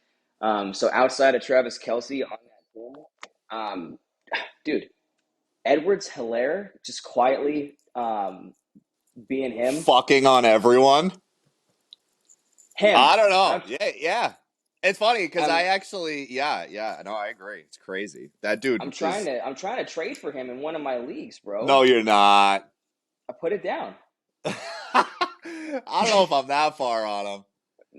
Speaker 1: So outside of Travis Kelce on that team, dude, Edwards-Helaire just quietly being him.
Speaker 2: Fucking on everyone.
Speaker 1: Him.
Speaker 2: I don't know.
Speaker 1: I'm,
Speaker 2: Yeah. It's funny because
Speaker 1: I'm,
Speaker 2: I actually, yeah. No, I agree. It's crazy. That dude
Speaker 1: I'm trying
Speaker 2: is.
Speaker 1: to I'm trying to trade for him in one of my leagues,
Speaker 2: No,
Speaker 1: bro.
Speaker 2: you're not.
Speaker 1: I put it down,
Speaker 2: I don't know if I'm that far on him.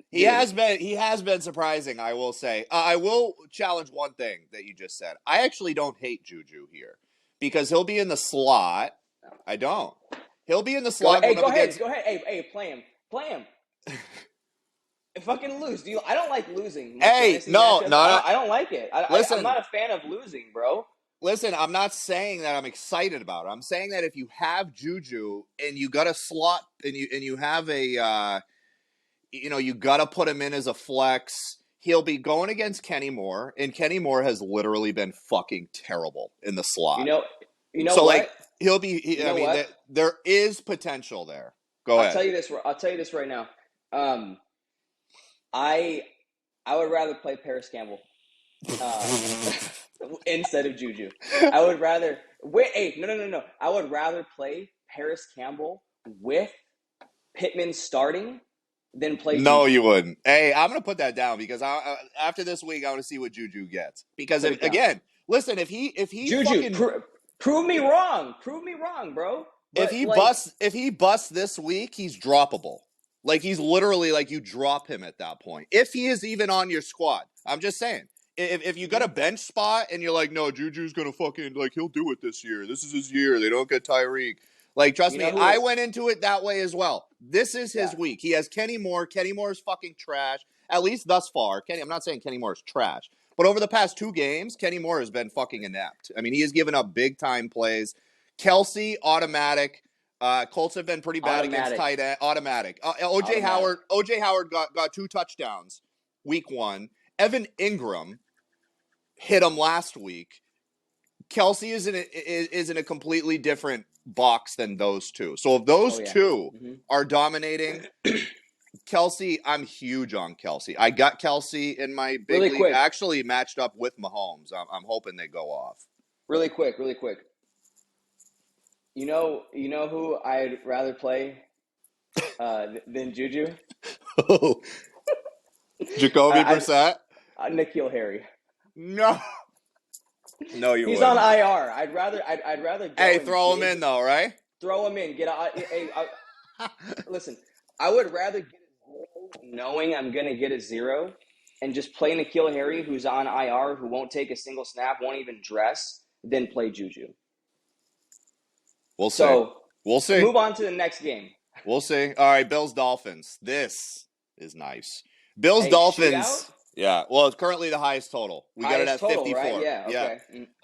Speaker 2: He
Speaker 1: dude.
Speaker 2: has been surprising, I will say. I will challenge one thing that you just said. I actually don't hate Juju here because he'll be in the slot. I don't. He'll be in the slot going up against.
Speaker 1: Go ahead. Hey, play him. Fucking lose. I don't like losing my
Speaker 2: Hey,
Speaker 1: fantasy
Speaker 2: no,
Speaker 1: matchups.
Speaker 2: no.
Speaker 1: I don't like it. I'm
Speaker 2: Listen,
Speaker 1: not a fan of losing, bro.
Speaker 2: listen. I'm not saying that I'm excited about it. I'm saying that if you have Juju and you got a slot and you have a you got to put him in as a flex. He'll be going against Kenny Moore, and Kenny Moore has literally been fucking terrible in the
Speaker 1: You
Speaker 2: slot.
Speaker 1: know, you know
Speaker 2: So
Speaker 1: what?
Speaker 2: like he'll be.
Speaker 1: You
Speaker 2: I
Speaker 1: know
Speaker 2: mean,
Speaker 1: what?
Speaker 2: there is potential there. Go ahead.
Speaker 1: I'll tell you this right now. I I would rather play Paris Campbell instead of Juju. I would rather wait. Hey, no. I would rather play Paris Campbell with Pittman starting than play
Speaker 2: No,
Speaker 1: Juju.
Speaker 2: you wouldn't. Hey, I'm gonna put that down because after this week, I want to see what Juju gets. Because
Speaker 1: Put
Speaker 2: if
Speaker 1: it down.
Speaker 2: again, listen, if he
Speaker 1: Juju,
Speaker 2: fucking
Speaker 1: prove me wrong. Prove me wrong, bro. But like,
Speaker 2: if he busts this week, he's droppable. Like he's literally like you drop him at that point. If he is even on your squad. I'm just saying. if you got a bench spot and you're like, no, Juju's gonna fucking like he'll do it this year. This is his year. They don't get Tyreek. Like, trust
Speaker 1: You
Speaker 2: me,
Speaker 1: know
Speaker 2: I
Speaker 1: who?
Speaker 2: went into it that way as well. This is his
Speaker 1: Yeah,
Speaker 2: week. He has Kenny Moore. Kenny Moore is fucking trash. At least thus far. I'm not saying Kenny Moore is trash. But over the past 2 games, Kenny Moore has been fucking inept. I mean, he has given up big time plays. Kelsey, automatic. Colts have been pretty bad against
Speaker 1: automatic,
Speaker 2: tight end. Automatic. OJ
Speaker 1: automatic.
Speaker 2: Howard. OJ Howard got 2 touchdowns week 1. Evan Ingram hit him last week. Kelsey is in a completely different box than those two. So if
Speaker 1: Oh
Speaker 2: those
Speaker 1: yeah.
Speaker 2: two
Speaker 1: Hmm.
Speaker 2: are dominating, Kelsey, I'm huge on Kelsey. I got Kelsey in my big
Speaker 1: Really
Speaker 2: league,
Speaker 1: quick,
Speaker 2: actually matched up with Mahomes. I'm hoping they go off.
Speaker 1: really quick. You know who I'd rather play than Juju?
Speaker 2: Jacoby
Speaker 1: I,
Speaker 2: Brissett?
Speaker 1: Nikhil Harry.
Speaker 2: No. No, you
Speaker 1: He's on
Speaker 2: wouldn't.
Speaker 1: IR. I'd rather
Speaker 2: Hey,
Speaker 1: go and
Speaker 2: throw him in
Speaker 1: dig,
Speaker 2: though, right?
Speaker 1: throw him in, get out. Hey, listen, I would rather get a zero knowing I'm gonna get a zero, and just play Nikhil Harry, who's on IR, who won't take a single snap, won't even dress, than play Juju.
Speaker 2: We'll see.
Speaker 1: So
Speaker 2: We'll see.
Speaker 1: move on to the next game.
Speaker 2: We'll see. All right, Bills Dolphins. This is nice. Bills
Speaker 1: A shootout,
Speaker 2: Dolphins. Yeah. Well, it's currently the highest total. We got it
Speaker 1: highest
Speaker 2: at
Speaker 1: total, right?
Speaker 2: 54.
Speaker 1: Yeah.
Speaker 2: Yeah.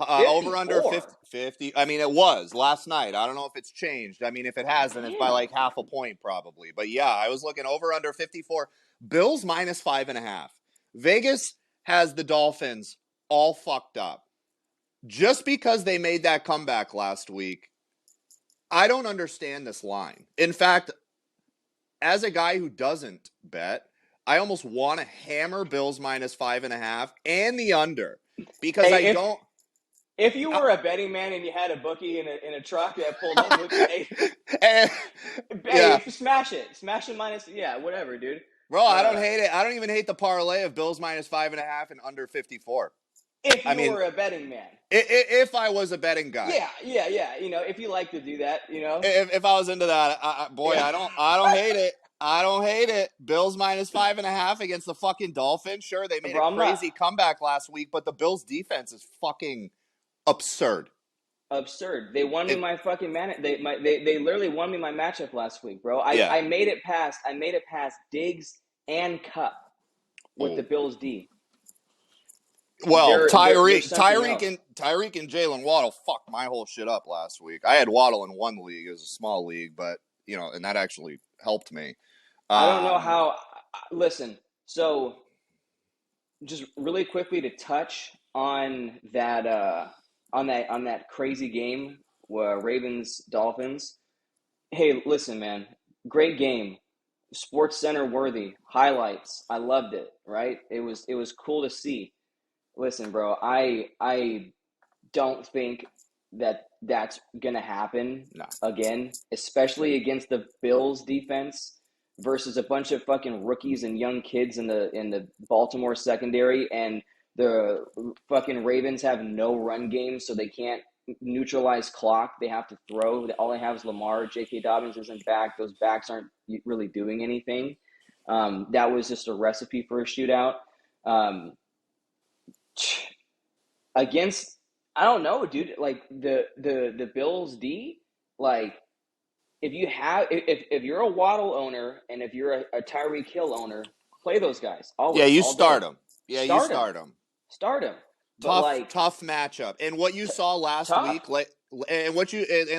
Speaker 1: Okay.
Speaker 2: Over under 50,
Speaker 1: 54.
Speaker 2: 50. I mean, it was last night. I don't know if it's changed. I mean, if it has, then it's by
Speaker 1: Damn.
Speaker 2: like half a point probably. But yeah, I was looking over under 54. Bills minus 5.5. Vegas has the Dolphins all fucked up. Just because they made that comeback last week, I don't understand this line. In fact, as a guy who doesn't bet, I almost want to hammer Bills minus 5.5 and the under because
Speaker 1: Hey,
Speaker 2: I don't.
Speaker 1: if you
Speaker 2: Uh,
Speaker 1: were a betting man and you had a bookie in a truck that pulled up with you, hey,
Speaker 2: and, yeah,
Speaker 1: hey, smash it minus, yeah, whatever, dude.
Speaker 2: bro, I don't
Speaker 1: Uh,
Speaker 2: hate it. I don't even hate the parlay of Bills minus 5.5 and under 54.
Speaker 1: if
Speaker 2: I
Speaker 1: you
Speaker 2: mean,
Speaker 1: were a betting man,
Speaker 2: if I was a betting guy,
Speaker 1: yeah. If you like to do that,
Speaker 2: if I was into that, boy,
Speaker 1: yeah.
Speaker 2: I don't hate it. I don't hate it. Bills minus 5.5 against the fucking Dolphins. Sure, they made a
Speaker 1: Bro, I'm not
Speaker 2: crazy comeback last week, but the Bills defense is fucking absurd.
Speaker 1: absurd. They won me
Speaker 2: It,
Speaker 1: my fucking man. They literally won me my matchup last week, bro.
Speaker 2: yeah.
Speaker 1: I made it past. I made it past Diggs and Cup with the
Speaker 2: Oh.
Speaker 1: Bills D.
Speaker 2: Well,
Speaker 1: They're something else.
Speaker 2: Tyreek and Jalen Waddle fucked my whole shit up last week. I had Waddle in one league, it was a small league, but and that actually helped me.
Speaker 1: I don't know
Speaker 2: Um,
Speaker 1: how. Listen, so just really quickly to touch on that crazy game where Ravens Dolphins. Hey, listen, man, great game, Sports Center worthy highlights. I loved it. Right? It was cool to see. Listen, bro, I don't think that that's gonna happen
Speaker 2: no.
Speaker 1: again, especially against the Bills defense versus a bunch of fucking rookies and young kids in the Baltimore secondary, and the fucking Ravens have no run game, so they can't neutralize clock. They have to throw. All they have is Lamar. J.K. Dobbins isn't back. Those backs aren't really doing anything. That was just a recipe for a shootout. Um, against, I don't know, dude. Like the Bills D, like if you're a Waddle owner and if you're a Tyreek Hill owner, play those guys
Speaker 2: Yeah,
Speaker 1: always,
Speaker 2: you
Speaker 1: all
Speaker 2: start
Speaker 1: day.
Speaker 2: them. Yeah, you
Speaker 1: Start them,
Speaker 2: start them.
Speaker 1: start them. But
Speaker 2: Tough,
Speaker 1: like
Speaker 2: tough matchup. And what you saw last
Speaker 1: tough.
Speaker 2: week, and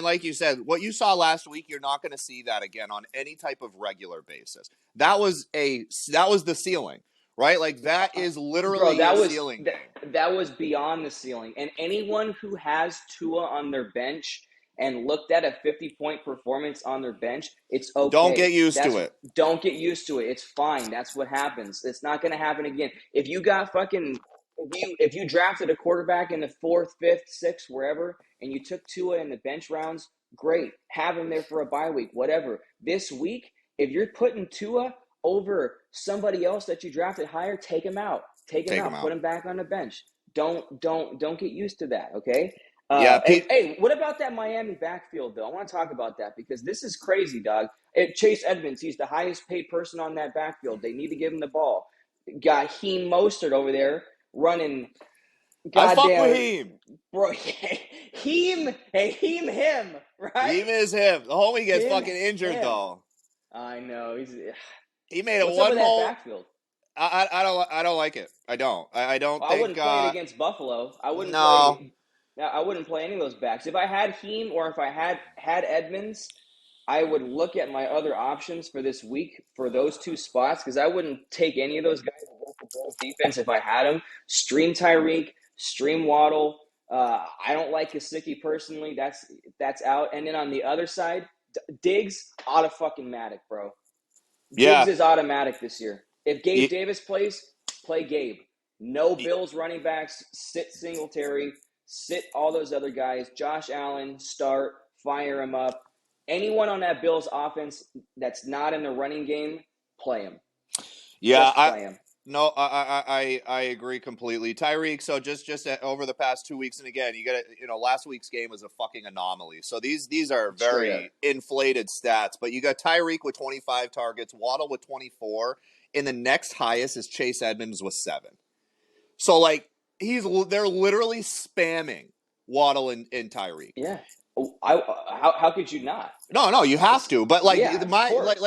Speaker 2: like you said, what you saw last week, you're not going to see that again on any type of regular basis. That was the ceiling, right? Like that is
Speaker 1: Bro,
Speaker 2: literally a ceiling game.
Speaker 1: that was beyond the ceiling. And anyone who has Tua on their bench and looked at a 50-point performance on their bench, it's
Speaker 2: Don't get
Speaker 1: okay.
Speaker 2: used
Speaker 1: That's
Speaker 2: to it.
Speaker 1: Don't get used to it. It's fine. That's what happens. It's not going to happen again. If you got fucking if you drafted a quarterback in the 4th, 5th, 6th, wherever, and you took Tua in the bench rounds, great. Have him there for a bye week, whatever. This week, if you're putting Tua over somebody else that you drafted higher, take him out. Take him
Speaker 2: Take them
Speaker 1: out. Put
Speaker 2: out.
Speaker 1: him back on the bench. Don't get used to that. Okay.
Speaker 2: Yeah,
Speaker 1: Hey, what about that Miami backfield though? I want to talk about that because this is crazy, dog. Chase Edmonds, he's the highest paid person on that backfield. They need to give him the ball. Got Heem Mostert over there, running
Speaker 2: I fuck with
Speaker 1: goddamn
Speaker 2: him.
Speaker 1: bro. Him, right?
Speaker 2: Him is him. The homie gets
Speaker 1: Him,
Speaker 2: fucking injured
Speaker 1: him.
Speaker 2: though.
Speaker 1: I know.
Speaker 2: He made a
Speaker 1: What's up
Speaker 2: one
Speaker 1: with that
Speaker 2: hole.
Speaker 1: backfield?
Speaker 2: I don't like it. I don't. I don't
Speaker 1: I
Speaker 2: think.
Speaker 1: wouldn't play it against Buffalo. I wouldn't
Speaker 2: No.
Speaker 1: play. I wouldn't play any of those backs. If I had Heem or if I had Edmonds, I would look at my other options for this week for those two spots because I wouldn't take any of those guys against the Bills defense if I had them. Stream Tyreek, stream Waddle. I don't like Gesicki personally. That's out. And then on the other side, Diggs, automatic, bro. Diggs
Speaker 2: Yeah.
Speaker 1: is automatic this year. If Gabe
Speaker 2: Y-
Speaker 1: Davis plays, play Gabe. No
Speaker 2: y-
Speaker 1: Bills running backs. Sit Singletary. Sit all those other guys. Josh Allen, start. Fire him up. Anyone on that Bills offense that's not in the running game, play him.
Speaker 2: Yeah.
Speaker 1: Just play him.
Speaker 2: No, I agree completely. Tyreek, so just over the past 2 weeks, and again, you got to, last week's game was a fucking anomaly. So these are
Speaker 1: Straight up.
Speaker 2: very inflated stats, but you got Tyreek with 25 targets, Waddle with 24, and the next highest is Chase Edmonds with 7. So like they're literally spamming Waddle and Tyreek.
Speaker 1: Yeah. How could you not?
Speaker 2: No, you have to. But like
Speaker 1: Yeah, of
Speaker 2: my
Speaker 1: course.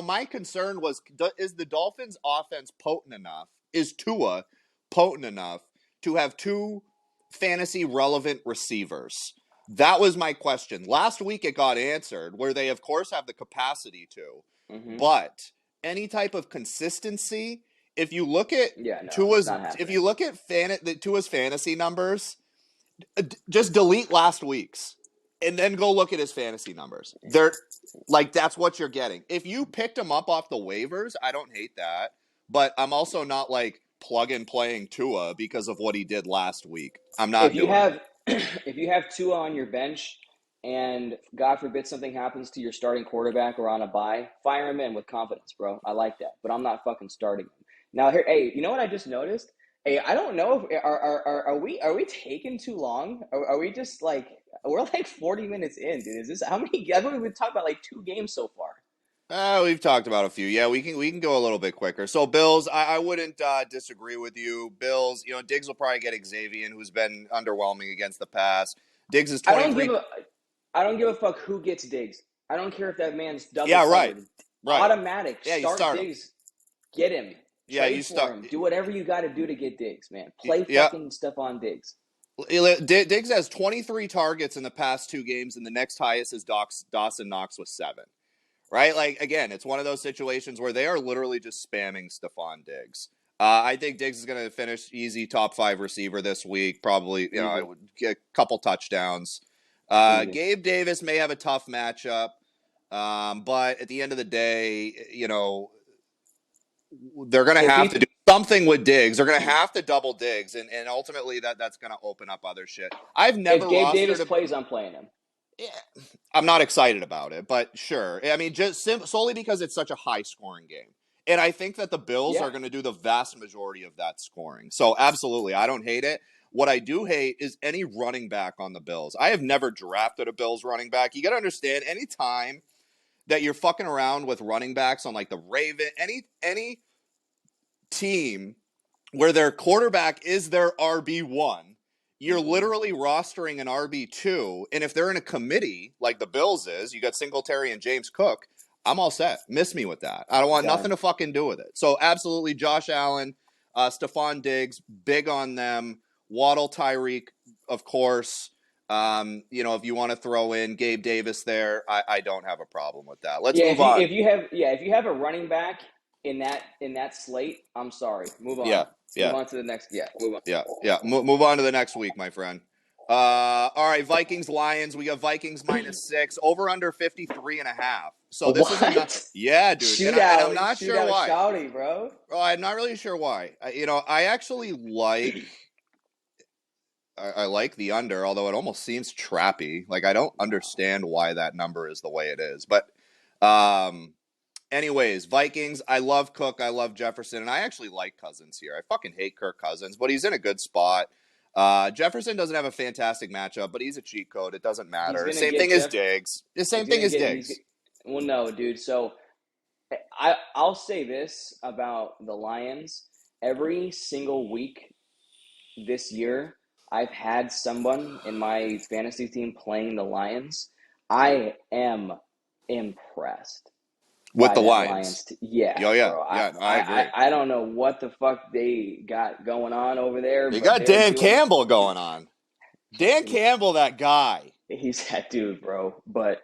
Speaker 2: my concern was is the Dolphins' offense potent enough? Is Tua potent enough to have two fantasy relevant receivers? That was my question. Last week it got answered, where they of course have the capacity to,
Speaker 1: Mm-hmm.
Speaker 2: but any type of consistency. If you look at
Speaker 1: Yeah, no,
Speaker 2: Tua's,
Speaker 1: not
Speaker 2: if
Speaker 1: happening.
Speaker 2: you look at Tua's fantasy numbers, just delete last week's and then go look at his fantasy numbers. They're like, that's what you're getting. If you picked him up off the waivers, I don't hate that, but I'm also not like plug and playing Tua because of what he did last week. I'm
Speaker 1: If
Speaker 2: not
Speaker 1: you
Speaker 2: doing it.
Speaker 1: have if you have Tua on your bench and God forbid something happens to your starting quarterback or on a bye, fire him in with confidence, bro. I like that, but I'm not fucking starting him. Now here, hey, you know what I just noticed? Hey, I don't know if are we taking too long? Are we just like we're like 40 minutes in, dude? Is this how many? I think we've talked about like 2 games so far.
Speaker 2: We've talked about a few. Yeah, we can go a little bit quicker. So Bills, I wouldn't disagree with you. Bills, Diggs will probably get Xavier, who's been underwhelming against the pass. Diggs is
Speaker 1: I don't give
Speaker 2: 23.
Speaker 1: a I don't give a fuck who gets Diggs. I don't care if that man's double
Speaker 2: Yeah, right,
Speaker 1: covered.
Speaker 2: right.
Speaker 1: Automatic.
Speaker 2: Yeah, you
Speaker 1: Start
Speaker 2: start him.
Speaker 1: Diggs. Get him.
Speaker 2: Yeah,
Speaker 1: Trade
Speaker 2: you
Speaker 1: for
Speaker 2: start.
Speaker 1: him. Do whatever you got to do to get Diggs, man. Play
Speaker 2: Yeah,
Speaker 1: fucking stuff on Diggs.
Speaker 2: Diggs has 23 targets in the past 2 games, and the next highest is Dawson Knox with 7. Right? Like, again, it's one of those situations where they are literally just spamming Stephon Diggs. I think Diggs is going to finish easy top 5 receiver this week. Probably, I
Speaker 1: Easy.
Speaker 2: would get a couple touchdowns.
Speaker 1: Easy.
Speaker 2: Gabe Davis may have a tough matchup, but at the end of the day, they're going to
Speaker 1: If
Speaker 2: have to
Speaker 1: he
Speaker 2: do something with Diggs. They're going to have to double Diggs, and ultimately that's going to open up other shit. I've never
Speaker 1: if Gabe
Speaker 2: rostered
Speaker 1: Davis
Speaker 2: a.
Speaker 1: plays, I'm playing him.
Speaker 2: Yeah, I'm not excited about it, but sure. I mean, just solely because it's such a high scoring game. And I think that the Bills
Speaker 1: Yeah.
Speaker 2: are going to do the vast majority of that scoring. So, absolutely, I don't hate it. What I do hate is any running back on the Bills. I have never drafted a Bills running back. You got to understand, anytime that you're fucking around with running backs on like the Raven, any team where their quarterback is their RB1, you're
Speaker 1: Mm-hmm.
Speaker 2: literally rostering an RB2. And if they're in a committee like the Bills is, you got Singletary and James Cook, I'm all set. Miss me with that. I don't want nothing
Speaker 1: Done.
Speaker 2: to fucking do with it. So absolutely Josh Allen, Stephon Diggs, big on them. Waddle, Tyreek, of course. If you want to throw in Gabe Davis there, I don't have a problem with that. Let's
Speaker 1: Yeah.
Speaker 2: move on.
Speaker 1: If you have a running back in that slate, I'm sorry. Move
Speaker 2: Yeah,
Speaker 1: on. Move
Speaker 2: yeah.
Speaker 1: on to the next. Yeah. Move on.
Speaker 2: Yeah. Move on to the next week, my friend. All right, Vikings Lions. We got Vikings -6, over under 53.5. So this is a
Speaker 1: What?
Speaker 2: yeah, dude, and I'm not sure
Speaker 1: Shootout,
Speaker 2: why.
Speaker 1: shouty, bro.
Speaker 2: Oh, I'm not really sure why. I actually like. I like the under, although it almost seems trappy. Like, I don't understand why that number is the way it is. But, anyways, Vikings. I love Cook. I love Jefferson, and I actually like Cousins here. I fucking hate Kirk Cousins, but he's in a good spot. Jefferson doesn't have a fantastic matchup, but he's a cheat code. It doesn't
Speaker 1: He's
Speaker 2: matter.
Speaker 1: gonna
Speaker 2: Same
Speaker 1: get
Speaker 2: thing as
Speaker 1: Jeff.
Speaker 2: Diggs. The
Speaker 1: He's
Speaker 2: same thing
Speaker 1: gonna
Speaker 2: as
Speaker 1: get.
Speaker 2: Diggs.
Speaker 1: Well, no, dude. So I'll say this about the Lions, every single week this year, I've had someone in my fantasy team playing the Lions. I am impressed
Speaker 2: with
Speaker 1: by
Speaker 2: the
Speaker 1: that
Speaker 2: Lions.
Speaker 1: Lions. Yeah,
Speaker 2: Yeah,
Speaker 1: bro.
Speaker 2: yeah. No, I agree.
Speaker 1: I don't know what the fuck they got going on over there,
Speaker 2: They
Speaker 1: but
Speaker 2: got
Speaker 1: they're
Speaker 2: Dan
Speaker 1: doing
Speaker 2: Campbell going on. Dan
Speaker 1: fucking.
Speaker 2: Campbell, that guy.
Speaker 1: He's that dude, bro. But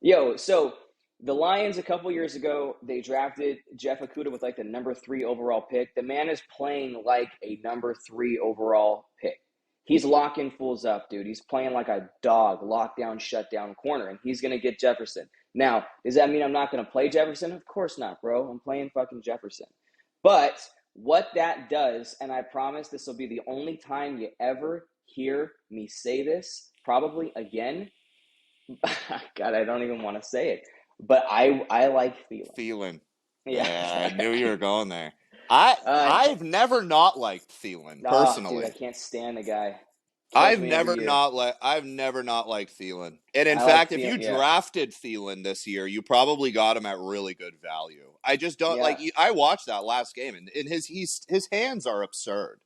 Speaker 1: yo, so the Lions a couple years ago, they drafted Jeff Okudah with like the number 3 overall pick. The man is playing like a number 3 overall pick. He's locking fools up, dude. He's playing like a dog, lockdown, shutdown corner, and he's gonna get Jefferson. Now, does that mean I'm not gonna play Jefferson? Of course not, bro. I'm playing fucking Jefferson. But what that does, and I promise this will be the only time you ever hear me say this, probably again. God, I don't even want to say it, but I like Thielen.
Speaker 2: Thielen.
Speaker 1: Yeah.
Speaker 2: Yeah, I knew you were going there. I've never not liked Thielen
Speaker 1: Oh, dude, I
Speaker 2: personally.
Speaker 1: can't stand the guy. Kills me every year.
Speaker 2: I've never not liked Thielen. And in
Speaker 1: I like
Speaker 2: fact, if
Speaker 1: Thielen.
Speaker 2: you
Speaker 1: Yeah.
Speaker 2: drafted Thielen this year, you probably got him at really good value. I just don't
Speaker 1: Yeah.
Speaker 2: like. I watched that last game, and his hands are absurd.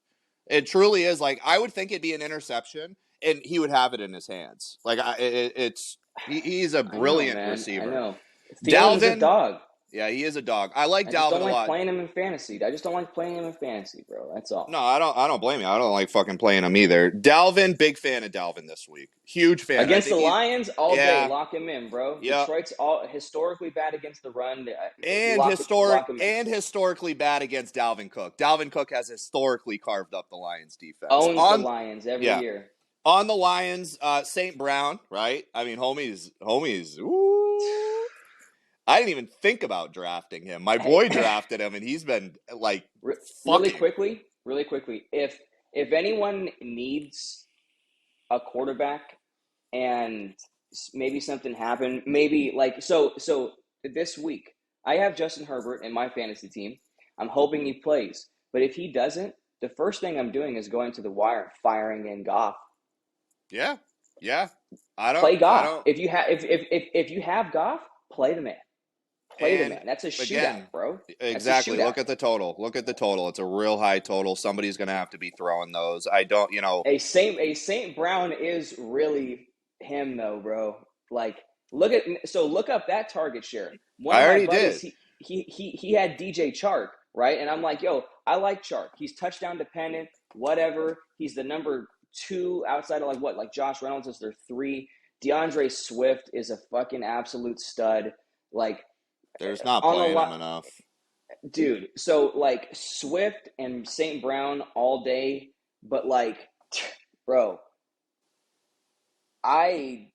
Speaker 2: It truly is. Like I would think it'd be an interception, and he would have it in his hands. Like he's a
Speaker 1: I know,
Speaker 2: brilliant
Speaker 1: man. I
Speaker 2: receiver.
Speaker 1: know. Thielen's a
Speaker 2: Dalvin,
Speaker 1: dog.
Speaker 2: yeah, he is a dog. I like
Speaker 1: I just
Speaker 2: Dalvin
Speaker 1: don't
Speaker 2: a
Speaker 1: like
Speaker 2: lot.
Speaker 1: playing him in fantasy. I just don't like playing him in fantasy, bro. That's all.
Speaker 2: No, I don't. I don't blame you. I don't like fucking playing him either. Dalvin, big fan of Dalvin this week. Huge fan. I
Speaker 1: Against the
Speaker 2: think he's
Speaker 1: Lions, all day,
Speaker 2: yeah,
Speaker 1: lock him in, bro.
Speaker 2: yeah,
Speaker 1: Detroit's all historically bad against the run.
Speaker 2: and
Speaker 1: Lock him in.
Speaker 2: historically bad against Dalvin Cook. Dalvin Cook has historically carved up the Lions defense.
Speaker 1: Owns the Lions every
Speaker 2: Yeah,
Speaker 1: year.
Speaker 2: on the Lions, St. Brown, right? I mean, homies. Ooh. I didn't even think about drafting him. My
Speaker 1: Hey,
Speaker 2: boy drafted him, and he's been like
Speaker 1: really
Speaker 2: fucking.
Speaker 1: quickly, if anyone needs a quarterback and maybe something happened, maybe like so this week I have Justin Herbert in my fantasy team. I'm hoping he plays, but if he doesn't, the first thing I'm doing is going to the wire and firing in Goff.
Speaker 2: Yeah, yeah.
Speaker 1: Play
Speaker 2: I
Speaker 1: Goff.
Speaker 2: don't.
Speaker 1: If you have Goff, play the man. Play the
Speaker 2: And
Speaker 1: man. That's a shootout,
Speaker 2: again,
Speaker 1: bro. That's a
Speaker 2: exactly.
Speaker 1: shootout.
Speaker 2: Look at the total. Look at the total. It's a real high total. Somebody's going to have to be throwing those. I don't,
Speaker 1: A Saint Brown is really him though, bro. Like look up that target share. One
Speaker 2: I
Speaker 1: of my
Speaker 2: already
Speaker 1: buddies,
Speaker 2: did.
Speaker 1: he had DJ Chark, right? And I'm like, yo, I like Chark. He's touchdown dependent, whatever. He's the number 2 outside of like Josh Reynolds is their 3. DeAndre Swift is a fucking absolute stud. Like
Speaker 2: They're just not
Speaker 1: on the
Speaker 2: playing him
Speaker 1: lot,
Speaker 2: enough.
Speaker 1: dude. So like Swift and St. Brown all day, but like, bro, I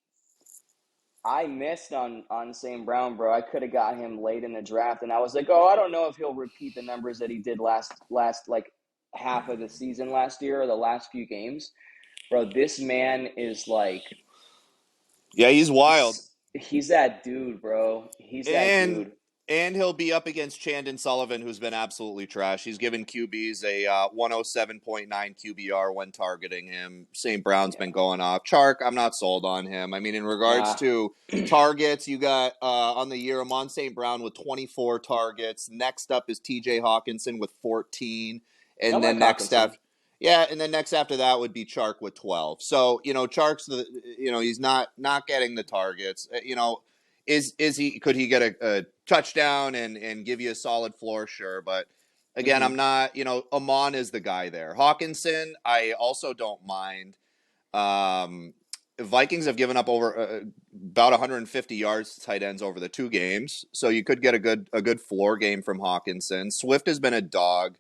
Speaker 1: I missed on St. Brown, bro. I could have got him late in the draft, and I was like, oh, I don't know if he'll repeat the numbers that he did last like half of the season last year or the last few games, bro. This man is like
Speaker 2: Yeah, he's wild.
Speaker 1: he's that dude, bro. He's that
Speaker 2: And
Speaker 1: dude.
Speaker 2: and he'll be up against Chandon Sullivan, who's been absolutely trash. He's given QBs a 107.9 QBR when targeting him. St. Brown's
Speaker 1: Yeah,
Speaker 2: been going off. Chark, I'm not sold on him. I mean, in regards
Speaker 1: nah.
Speaker 2: to targets, you got on the year Amon St. Brown with 24 targets. Next up is TJ Hawkinson with 14.
Speaker 1: I
Speaker 2: And then
Speaker 1: like Hawkinson.
Speaker 2: next after that would be Chark with 12. So, Chark's he's not getting the targets. Is he could he get a touchdown and give you a solid floor? Sure, but again,
Speaker 1: Mm-hmm.
Speaker 2: I'm not. Amon is the guy there. Hawkinson, I also don't mind. Um, Vikings have given up over about 150 yards to tight ends over the 2 games, so you could get a good floor game from Hawkinson. Swift has been a dog,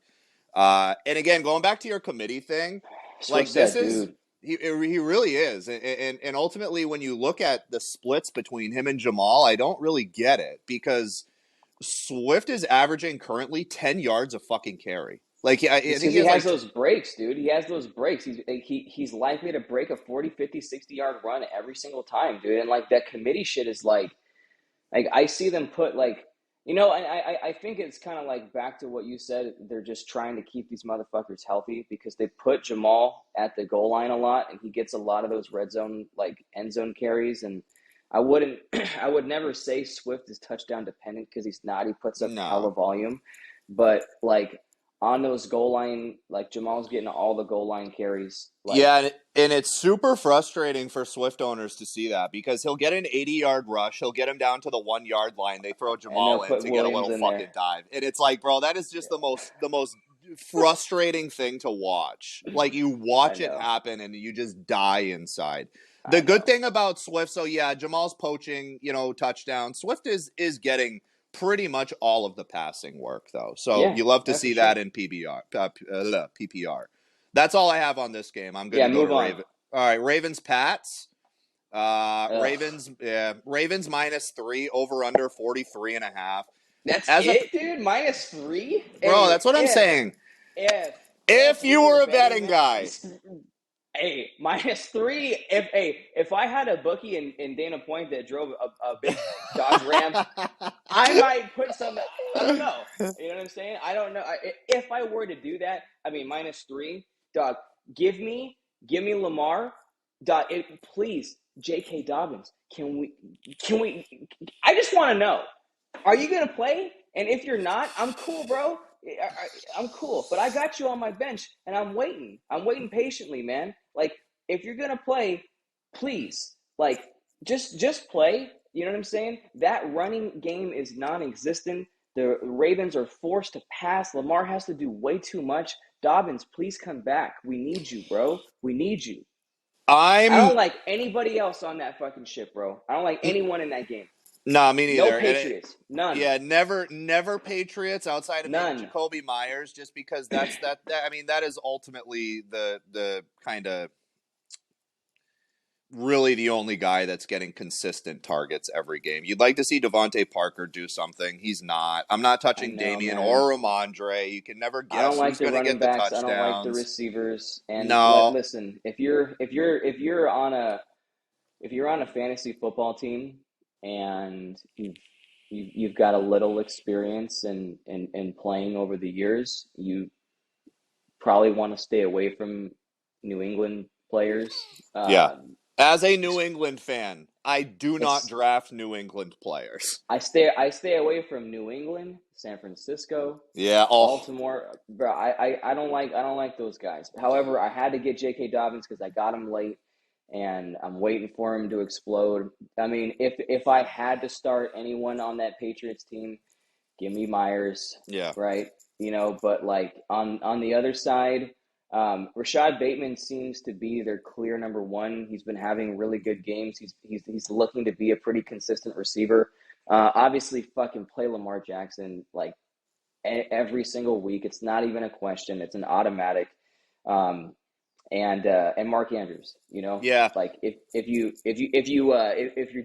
Speaker 2: and again, going back to your committee thing, like
Speaker 1: Swift's
Speaker 2: this
Speaker 1: that
Speaker 2: is.
Speaker 1: dude.
Speaker 2: He really is, and ultimately, when you look at the splits between him and Jamal, I don't really get it because Swift is averaging currently 10 yards a fucking carry. Like I
Speaker 1: It's
Speaker 2: think
Speaker 1: because
Speaker 2: he
Speaker 1: he
Speaker 2: has
Speaker 1: has
Speaker 2: like
Speaker 1: those breaks, dude. He has those breaks. He's likely to break a 40, 50, 60-yard run every single time, dude. And like that committee shit is like I see them put like I think it's kind of like back to what you said. They're just trying to keep these motherfuckers healthy because they put Jamal at the goal line a lot, and he gets a lot of those red zone like end zone carries. And I wouldn't, I would never say Swift is touchdown dependent because he's not. He puts up hella
Speaker 2: no.
Speaker 1: volume, but like on those goal line, like Jamal's getting all the goal line carries. Like,
Speaker 2: Yeah, and it's super frustrating for Swift owners to see that because he'll get an 80-yard rush, he'll get him down to the 1 yard line, they throw
Speaker 1: and they'll
Speaker 2: Jamal in
Speaker 1: put
Speaker 2: to get a
Speaker 1: Williams
Speaker 2: little
Speaker 1: in there.
Speaker 2: fucking dive, and it's like, bro, that is just
Speaker 1: Yeah.
Speaker 2: the most frustrating thing to watch. Like you watch it happen and you just die inside. The good thing about Swift, so yeah, Jamal's poaching, touchdown. Swift is getting pretty much all of the passing work though, so you love to see that in PPR. That's all I have on this game. I'm going to go to Raven. All right, Ravens Pats. Ravens -3, over under 43.5.
Speaker 1: That's it, dude? -3?
Speaker 2: Bro, that's what I'm saying. If you were a betting guy.
Speaker 1: Hey, -3. If I had a bookie in Dana Point that drove a big Dodge Ram, I might put some. I don't know. You know what I'm saying? I don't know. If I were to do that, I mean -3, dog. Give me Lamar, dog. Please, J.K. Dobbins. Can we? I just want to know. Are you gonna play? And if you're not, I'm cool, bro. I'm cool, but I got you on my bench, and I'm waiting. I'm waiting patiently, man. Like, if you're gonna play, please, like, just play. You know what I'm saying? That running game is non-existent. The Ravens are forced to pass. Lamar has to do way too much. Dobbins, please come back. We need you, bro. We need you. I don't like anybody else on that fucking ship, bro. I don't like anyone in that game.
Speaker 2: Nah, me neither.
Speaker 1: No Patriots. None.
Speaker 2: Yeah, never Patriots outside of maybe
Speaker 1: None.
Speaker 2: Jacoby Myers, just because that I mean, that is ultimately the kind of really the only guy that's getting consistent targets every game. You'd like to see Devontae Parker do something. He's not. I'm not touching Damian or Ramondre. You can never guess who's going to get the touchdowns.
Speaker 1: I don't like the receivers. And
Speaker 2: no.
Speaker 1: Listen, if you're on a fantasy football team and you've got a little experience in playing over the years, you probably want to stay away from New England players.
Speaker 2: Yeah. As a New England fan, I do not draft New England players.
Speaker 1: I stay away from New England, San Francisco, Baltimore. Bro, I don't like those guys. However, I had to get J.K. Dobbins because I got him late, and I'm waiting for him to explode. I mean, if I had to start anyone on that Patriots team, give me Myers.
Speaker 2: Yeah.
Speaker 1: Right. But like on the other side, Rashad Bateman seems to be their clear number one. He's been having really good games. He's looking to be a pretty consistent receiver. Obviously, fucking play Lamar Jackson like every single week. It's not even a question. It's an automatic. And Mark Andrews.
Speaker 2: Yeah.
Speaker 1: Like if you're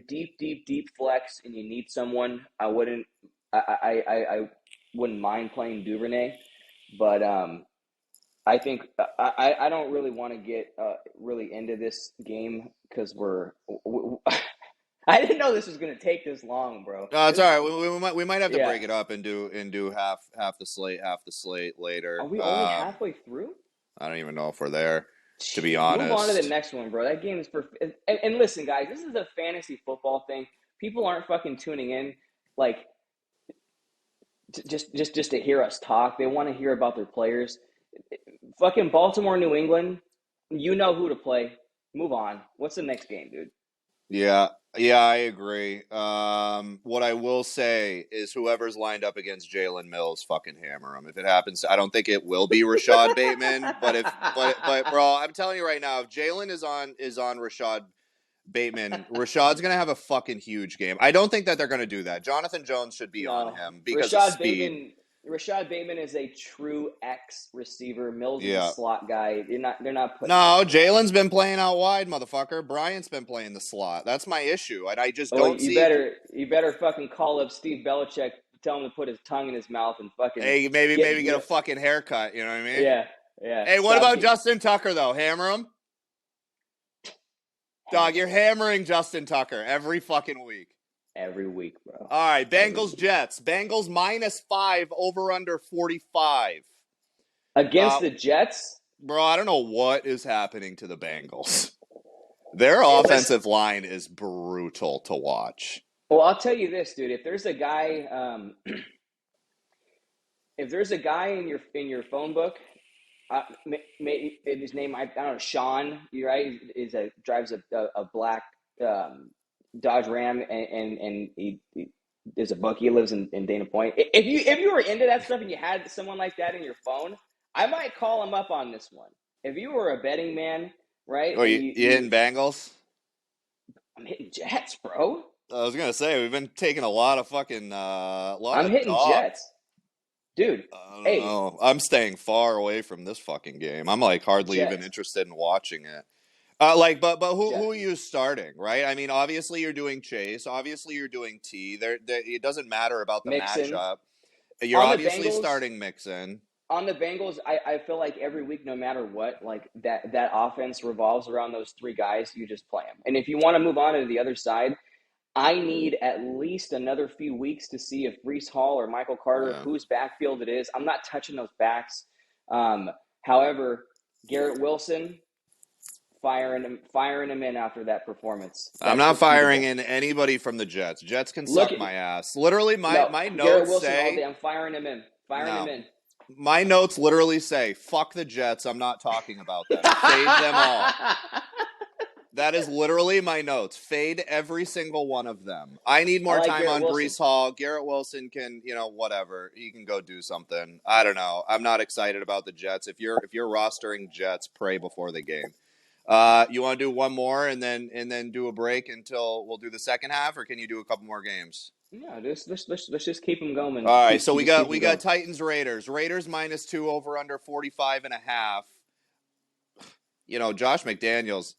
Speaker 1: deep flex and you need someone, I wouldn't mind playing Duvernay, but I think I don't really want to get really into this game because I didn't know this was going to take this long, bro.
Speaker 2: No, it's all right. We might have to break it up and do half the slate later.
Speaker 1: Are we only halfway through?
Speaker 2: I don't even know if we're there, to be honest.
Speaker 1: Move on to the next one, bro. That game is for and listen, guys, this is a fantasy football thing. People aren't fucking tuning in like just to hear us talk. They want to hear about their players. Fucking Baltimore, New England, you know who to play. Move on. What's the next game, dude?
Speaker 2: Yeah, I agree. What I will say is whoever's lined up against Jalen Mills, fucking hammer him. If it happens, I don't think it will be Rashad Bateman, but bro, I'm telling you right now, if Jalen is on Rashad Bateman, Rashad's gonna have a fucking huge game. I don't think that they're gonna do that. Jonathan Jones should be on him because of speed.
Speaker 1: Rashad Bateman is a true X receiver. Mills is a slot guy. They're not putting.
Speaker 2: No, Jalen's been playing out wide, motherfucker. Bryant's been playing the slot. That's my issue, and I just don't see.
Speaker 1: You better fucking call up Steve Belichick, tell him to put his tongue in his mouth and fucking.
Speaker 2: Hey, maybe get a fucking haircut. You know what I mean?
Speaker 1: Yeah.
Speaker 2: Hey, what about Justin Tucker though? Hammer him, dog. You're hammering Justin Tucker every fucking week.
Speaker 1: Every week, bro.
Speaker 2: All right, Bengals Jets. Bengals -5, over under 45.
Speaker 1: Against the Jets?
Speaker 2: Bro, I don't know what is happening to the Bengals. Their offensive line is brutal to watch.
Speaker 1: Well, I'll tell you this, dude. If there's a guy if there's a guy in your phone book, his name I don't know, Sean, you right? Drives a black Dodge Ram, and he is a bookie. He lives in Dana Point. If you were into that stuff and you had someone like that in your phone, I might call him up on this one. If you were a betting man, right,
Speaker 2: Oh,
Speaker 1: and
Speaker 2: you hitting Bengals?
Speaker 1: I'm hitting Jets, bro.
Speaker 2: I was gonna say we've been taking a lot of lot
Speaker 1: I'm
Speaker 2: of
Speaker 1: hitting
Speaker 2: dogs.
Speaker 1: Jets, dude.
Speaker 2: I don't
Speaker 1: Hey,
Speaker 2: know. I'm staying far away from this fucking game. I'm like hardly even
Speaker 1: Jets,
Speaker 2: interested in watching it. But who are
Speaker 1: Jets,
Speaker 2: you starting, right? I mean, obviously you're doing Chase. Obviously you're doing T. It doesn't matter about the
Speaker 1: Mixon
Speaker 2: matchup. You're
Speaker 1: on the
Speaker 2: obviously
Speaker 1: Bengals.
Speaker 2: starting Mixon.
Speaker 1: On the Bengals, I feel like every week, no matter what, like that offense revolves around those three guys. You just play them, and if you want to move on to the other side, I need at least another few weeks to see if Breece Hall or Michael Carter,
Speaker 2: Yeah.
Speaker 1: whose backfield it is. I'm not touching those backs. However, Garrett Wilson, firing him in after that performance.
Speaker 2: I'm
Speaker 1: That's
Speaker 2: not firing
Speaker 1: repeatable.
Speaker 2: in anybody from the Jets. Jets can
Speaker 1: Look
Speaker 2: suck
Speaker 1: at
Speaker 2: my ass. Literally,
Speaker 1: no
Speaker 2: my
Speaker 1: Garrett
Speaker 2: notes
Speaker 1: Wilson all day.
Speaker 2: say
Speaker 1: I'm firing him in. Firing him
Speaker 2: no.
Speaker 1: in.
Speaker 2: My notes literally say, "Fuck the Jets. I'm not talking about them. Fade them all." That is literally my notes. Fade every single one of them. I need
Speaker 1: I
Speaker 2: more
Speaker 1: like
Speaker 2: time
Speaker 1: Garrett
Speaker 2: on
Speaker 1: Wilson.
Speaker 2: Breece Hall. Garrett Wilson can, whatever. He can go do something. I don't know. I'm not excited about the Jets. If you're rostering Jets, pray before the game. You want to do one more and then do a break until we'll do the second half, or can you do a couple more games?
Speaker 1: Yeah, let's just keep them going.
Speaker 2: All right,
Speaker 1: Keep
Speaker 2: so we
Speaker 1: just
Speaker 2: got
Speaker 1: keep
Speaker 2: we
Speaker 1: them
Speaker 2: got
Speaker 1: going.
Speaker 2: Titans Raiders. Raiders -2 over under 45.5. Josh McDaniels.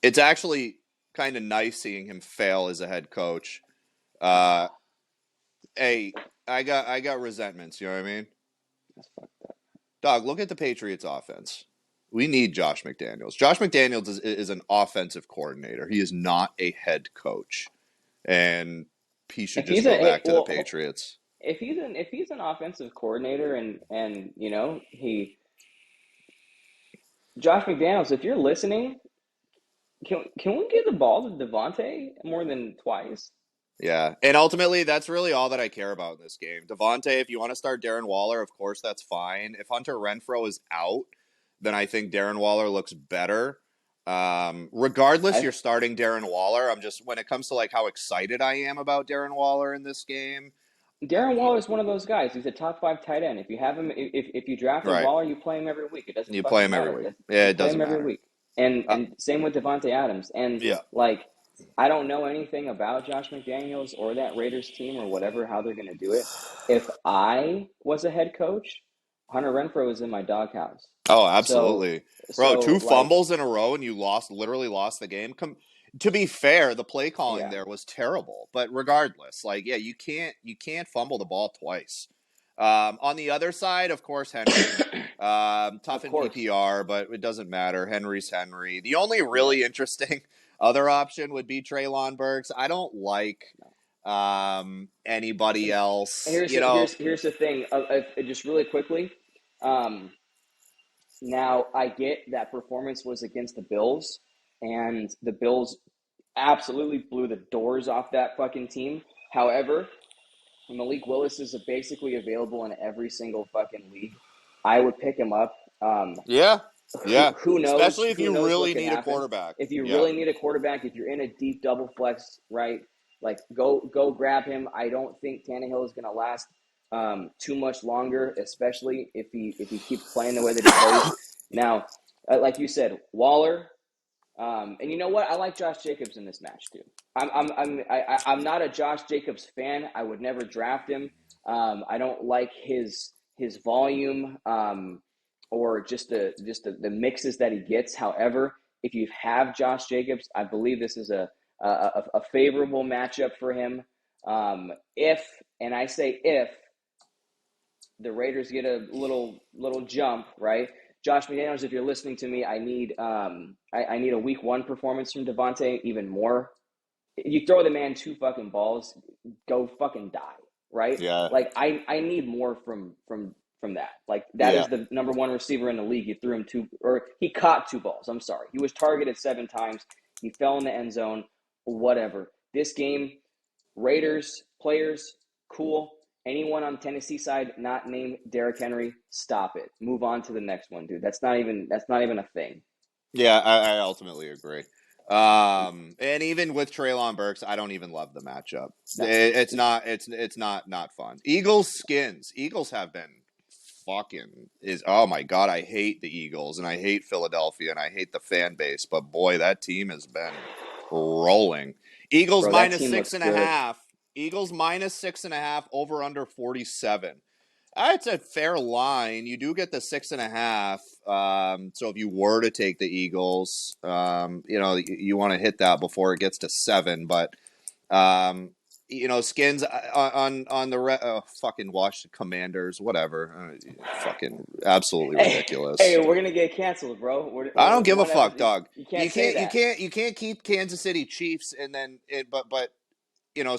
Speaker 2: It's actually kind of nice seeing him fail as a head coach. Uh, hey, I got resentments. You know what I mean?
Speaker 1: That's fucked up.
Speaker 2: Dog, look at the Patriots offense. We need Josh McDaniels. Josh McDaniels is an offensive coordinator. He is not a head coach, and he should
Speaker 1: If
Speaker 2: just
Speaker 1: he's
Speaker 2: go
Speaker 1: a
Speaker 2: back to the Patriots.
Speaker 1: if he's an offensive coordinator, and he Josh McDaniels, if you're listening, can we give the ball to Devontae more than twice?
Speaker 2: Yeah, and ultimately, that's really all that I care about in this game. Devontae, if you want to start Darren Waller, of course, that's fine. If Hunter Renfrow is out, then I think Darren Waller looks better. Regardless,
Speaker 1: I
Speaker 2: you're starting Darren Waller. I'm just, when it comes to like how excited I am about Darren Waller in this game.
Speaker 1: Darren Waller is one of those guys. He's a top five tight end. If you have him, if you drafted
Speaker 2: Right.
Speaker 1: Waller, you play him every week. It doesn't
Speaker 2: You play
Speaker 1: fucking
Speaker 2: him every
Speaker 1: matter.
Speaker 2: week. Yeah,
Speaker 1: You
Speaker 2: it
Speaker 1: play
Speaker 2: doesn't
Speaker 1: him every
Speaker 2: matter.
Speaker 1: week. And
Speaker 2: Uh,
Speaker 1: same with Devontae Adams. And
Speaker 2: yeah.
Speaker 1: like, I don't know anything about Josh McDaniels or that Raiders team or whatever how they're going to do it. If I was a head coach, Hunter Renfrow is in my doghouse.
Speaker 2: Oh,
Speaker 1: So
Speaker 2: absolutely. Bro,
Speaker 1: so
Speaker 2: two
Speaker 1: like,
Speaker 2: fumbles in a row and you literally lost the game. To be fair, the play calling
Speaker 1: yeah,
Speaker 2: there was terrible. But regardless, like, yeah, you can't fumble the ball twice. On the other side, of course, Henry. Tough
Speaker 1: of
Speaker 2: in
Speaker 1: course,
Speaker 2: PPR, but it doesn't matter. Henry's Henry. The only
Speaker 1: yeah.
Speaker 2: really interesting other option would be Traylon Burks. I don't like anybody else.
Speaker 1: Here's the thing. Just really quickly. Um, Now, I get that performance was against the Bills, and the Bills absolutely blew the doors off that fucking team. However, Malik Willis is basically available in every single fucking league. I would pick him up.
Speaker 2: Yeah, yeah.
Speaker 1: Who knows?
Speaker 2: Especially if
Speaker 1: Who
Speaker 2: you
Speaker 1: knows what
Speaker 2: really
Speaker 1: could
Speaker 2: need a
Speaker 1: happen?
Speaker 2: quarterback.
Speaker 1: If you
Speaker 2: Yeah.
Speaker 1: really need a quarterback, if you're in a deep double flex, right? Like go grab him. I don't think Tannehill is going to last too much longer, especially if he keeps playing the way that he plays. Now, like you said, Waller, and you know what? I like Josh Jacobs in this match too. I'm not a Josh Jacobs fan. I would never draft him. I don't like his volume, or just the mixes that he gets. However, if you have Josh Jacobs, I believe this is a favorable matchup for him. If, and I say if, the Raiders get a little jump, right? Josh McDaniels, if you're listening to me, I need a week one performance from Devontae even more. You throw the man two fucking balls, go fucking die, right?
Speaker 2: Yeah.
Speaker 1: Like I need more from that. Like that
Speaker 2: Yeah.
Speaker 1: is the number one receiver in the league. You threw him two, or he caught two balls. I'm sorry, he was targeted 7 times. He fell in the end zone. Whatever. This game, Raiders players, cool. Anyone on Tennessee side not named Derrick Henry, stop it. Move on to the next one, dude. That's not even a thing.
Speaker 2: Yeah, I ultimately agree. And even with Treylon Burks, I don't even love the matchup.
Speaker 1: No.
Speaker 2: It's not fun. Eagles skins. Eagles have been oh my God, I hate the Eagles and I hate Philadelphia and I hate the fan base, but boy, that team has been rolling. Eagles
Speaker 1: Bro, that
Speaker 2: minus
Speaker 1: team
Speaker 2: six
Speaker 1: looks
Speaker 2: and a
Speaker 1: good.
Speaker 2: half. Eagles minus 6.5 over under 47. It's a fair line. You do get the 6.5. So if you were to take the Eagles, you want to hit that before it gets to 7. But skins on the fucking Washington Commanders, whatever. Fucking absolutely
Speaker 1: Hey,
Speaker 2: ridiculous.
Speaker 1: we're gonna get canceled, bro.
Speaker 2: I don't give a
Speaker 1: One
Speaker 2: fuck,
Speaker 1: episode,
Speaker 2: dog.
Speaker 1: you can't say that.
Speaker 2: You can't keep Kansas City Chiefs and then but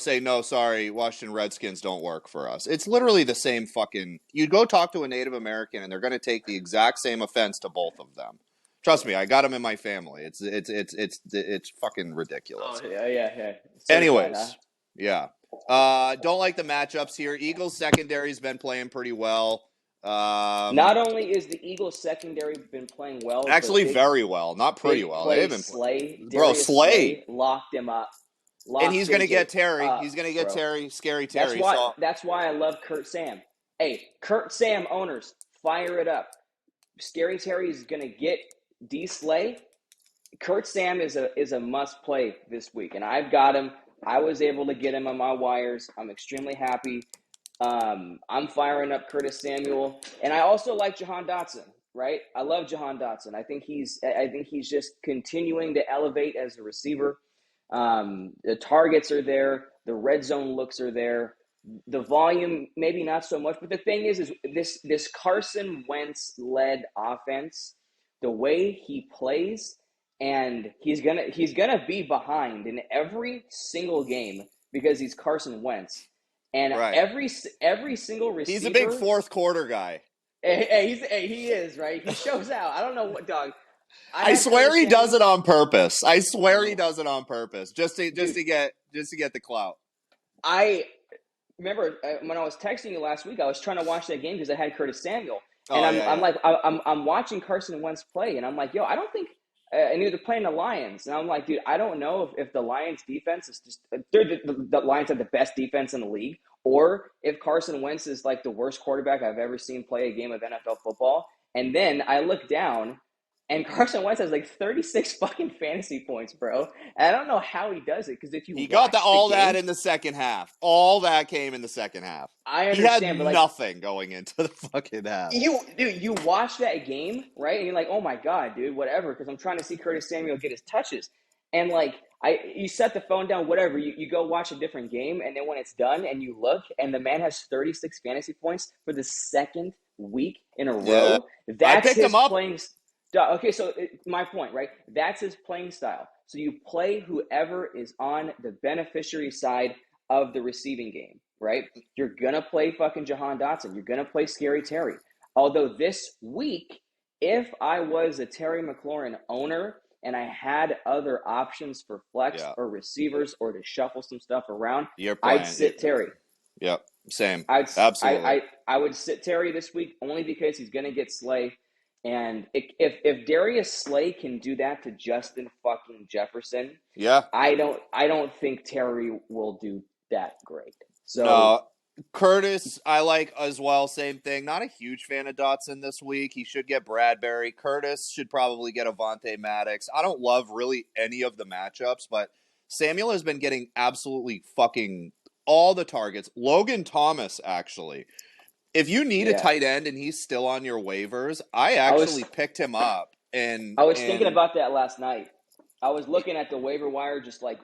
Speaker 2: say, no, sorry, Washington Redskins don't work for us. It's literally the same fucking. You'd go talk to a Native American, and they're going to take the exact same offense to both of them. Trust me, I got them in my family. It's fucking ridiculous.
Speaker 1: Oh yeah. Certified, huh?
Speaker 2: Anyways, yeah. Don't like the matchups here. Eagles secondary's been playing pretty well.
Speaker 1: Not only is the Eagles secondary been playing well, but
Speaker 2: Actually, very well. Not pretty
Speaker 1: big
Speaker 2: well.
Speaker 1: play
Speaker 2: They've been
Speaker 1: Slay,
Speaker 2: bro,
Speaker 1: Darius
Speaker 2: Slay.
Speaker 1: Slay locked him up,
Speaker 2: And
Speaker 1: locked
Speaker 2: he's gonna
Speaker 1: JJ
Speaker 2: get Terry.
Speaker 1: up,
Speaker 2: He's gonna get
Speaker 1: bro.
Speaker 2: Terry, scary Terry. So
Speaker 1: That's why I love Kurt Sam. Hey, Kurt Sam owners, fire it up. Scary Terry is gonna get D Slay. Kurt Sam is a must play this week, and I've got him. I was able to get him on my wires. I'm extremely happy. I'm firing up Curtis Samuel, and I also like Jahan Dotson. Right, I love Jahan Dotson. I think he's just continuing to elevate as a receiver. The targets are there, the red zone looks are there, the volume maybe not so much. But the thing is this Carson Wentz led offense, the way he plays, and he's gonna be behind in every single game because he's Carson Wentz. And
Speaker 2: right.
Speaker 1: every single
Speaker 2: He's a big
Speaker 1: receiver,
Speaker 2: fourth quarter guy.
Speaker 1: he is right. He shows out. I don't know what dog. I
Speaker 2: I
Speaker 1: had
Speaker 2: swear
Speaker 1: Curtis
Speaker 2: he does it
Speaker 1: Samuel,
Speaker 2: on purpose. I swear he does it on purpose, just to
Speaker 1: dude.
Speaker 2: get the clout.
Speaker 1: I remember when I was texting you last week. I was trying to watch that game because I had Curtis Samuel, and
Speaker 2: Oh yeah.
Speaker 1: I'm watching Carson Wentz play, and I'm like, yo, I don't think. And they're playing the Lions, and I'm like, dude, I don't know if the Lions defense is just the Lions have the best defense in the league, or if Carson Wentz is like the worst quarterback I've ever seen play a game of NFL football. And then I look down, and Carson Wentz has like 36 fucking fantasy points, bro. And I don't know how he does it because if you
Speaker 2: He got
Speaker 1: watch the
Speaker 2: all that
Speaker 1: game,
Speaker 2: in the second half. All that came in the second half.
Speaker 1: I
Speaker 2: He had
Speaker 1: understand, but like
Speaker 2: nothing going into the fucking half.
Speaker 1: you watch that game, right? And you're like, oh my god, dude, whatever, because I'm trying to see Curtis Samuel get his touches. And like you set the phone down, whatever, you go watch a different game, and then when it's done and you look and the man has 36 fantasy points for the second week in a
Speaker 2: Yeah,
Speaker 1: row,
Speaker 2: I
Speaker 1: that's
Speaker 2: picked him
Speaker 1: his
Speaker 2: up.
Speaker 1: playing. Okay, so my point, right? That's his playing style. So you play whoever is on the beneficiary side of the receiving game, right? You're gonna play fucking Jahan Dotson. You're gonna play Scary Terry. Although this week, if I was a Terry McLaurin owner and I had other options for flex
Speaker 2: Yeah,
Speaker 1: or receivers or to shuffle some stuff around,
Speaker 2: you're
Speaker 1: I'd
Speaker 2: playing.
Speaker 1: sit Terry.
Speaker 2: Yep, same.
Speaker 1: I'd
Speaker 2: Absolutely.
Speaker 1: I would sit Terry this week only because he's gonna get Slay. And if Darius Slay can do that to Justin fucking Jefferson,
Speaker 2: Yeah.
Speaker 1: I don't think Terry will do that great. So
Speaker 2: No, Curtis, I like as well. Same thing. Not a huge fan of Dotson this week. He should get Bradbury. Curtis should probably get Avonte Maddox. I don't love really any of the matchups, but Samuel has been getting absolutely fucking all the targets. Logan Thomas, actually. If you need a
Speaker 1: yeah,
Speaker 2: tight end and he's still on your waivers, I
Speaker 1: I
Speaker 2: actually
Speaker 1: was
Speaker 2: picked him up. And
Speaker 1: I was thinking about that last night. I was looking at the waiver wire, just like,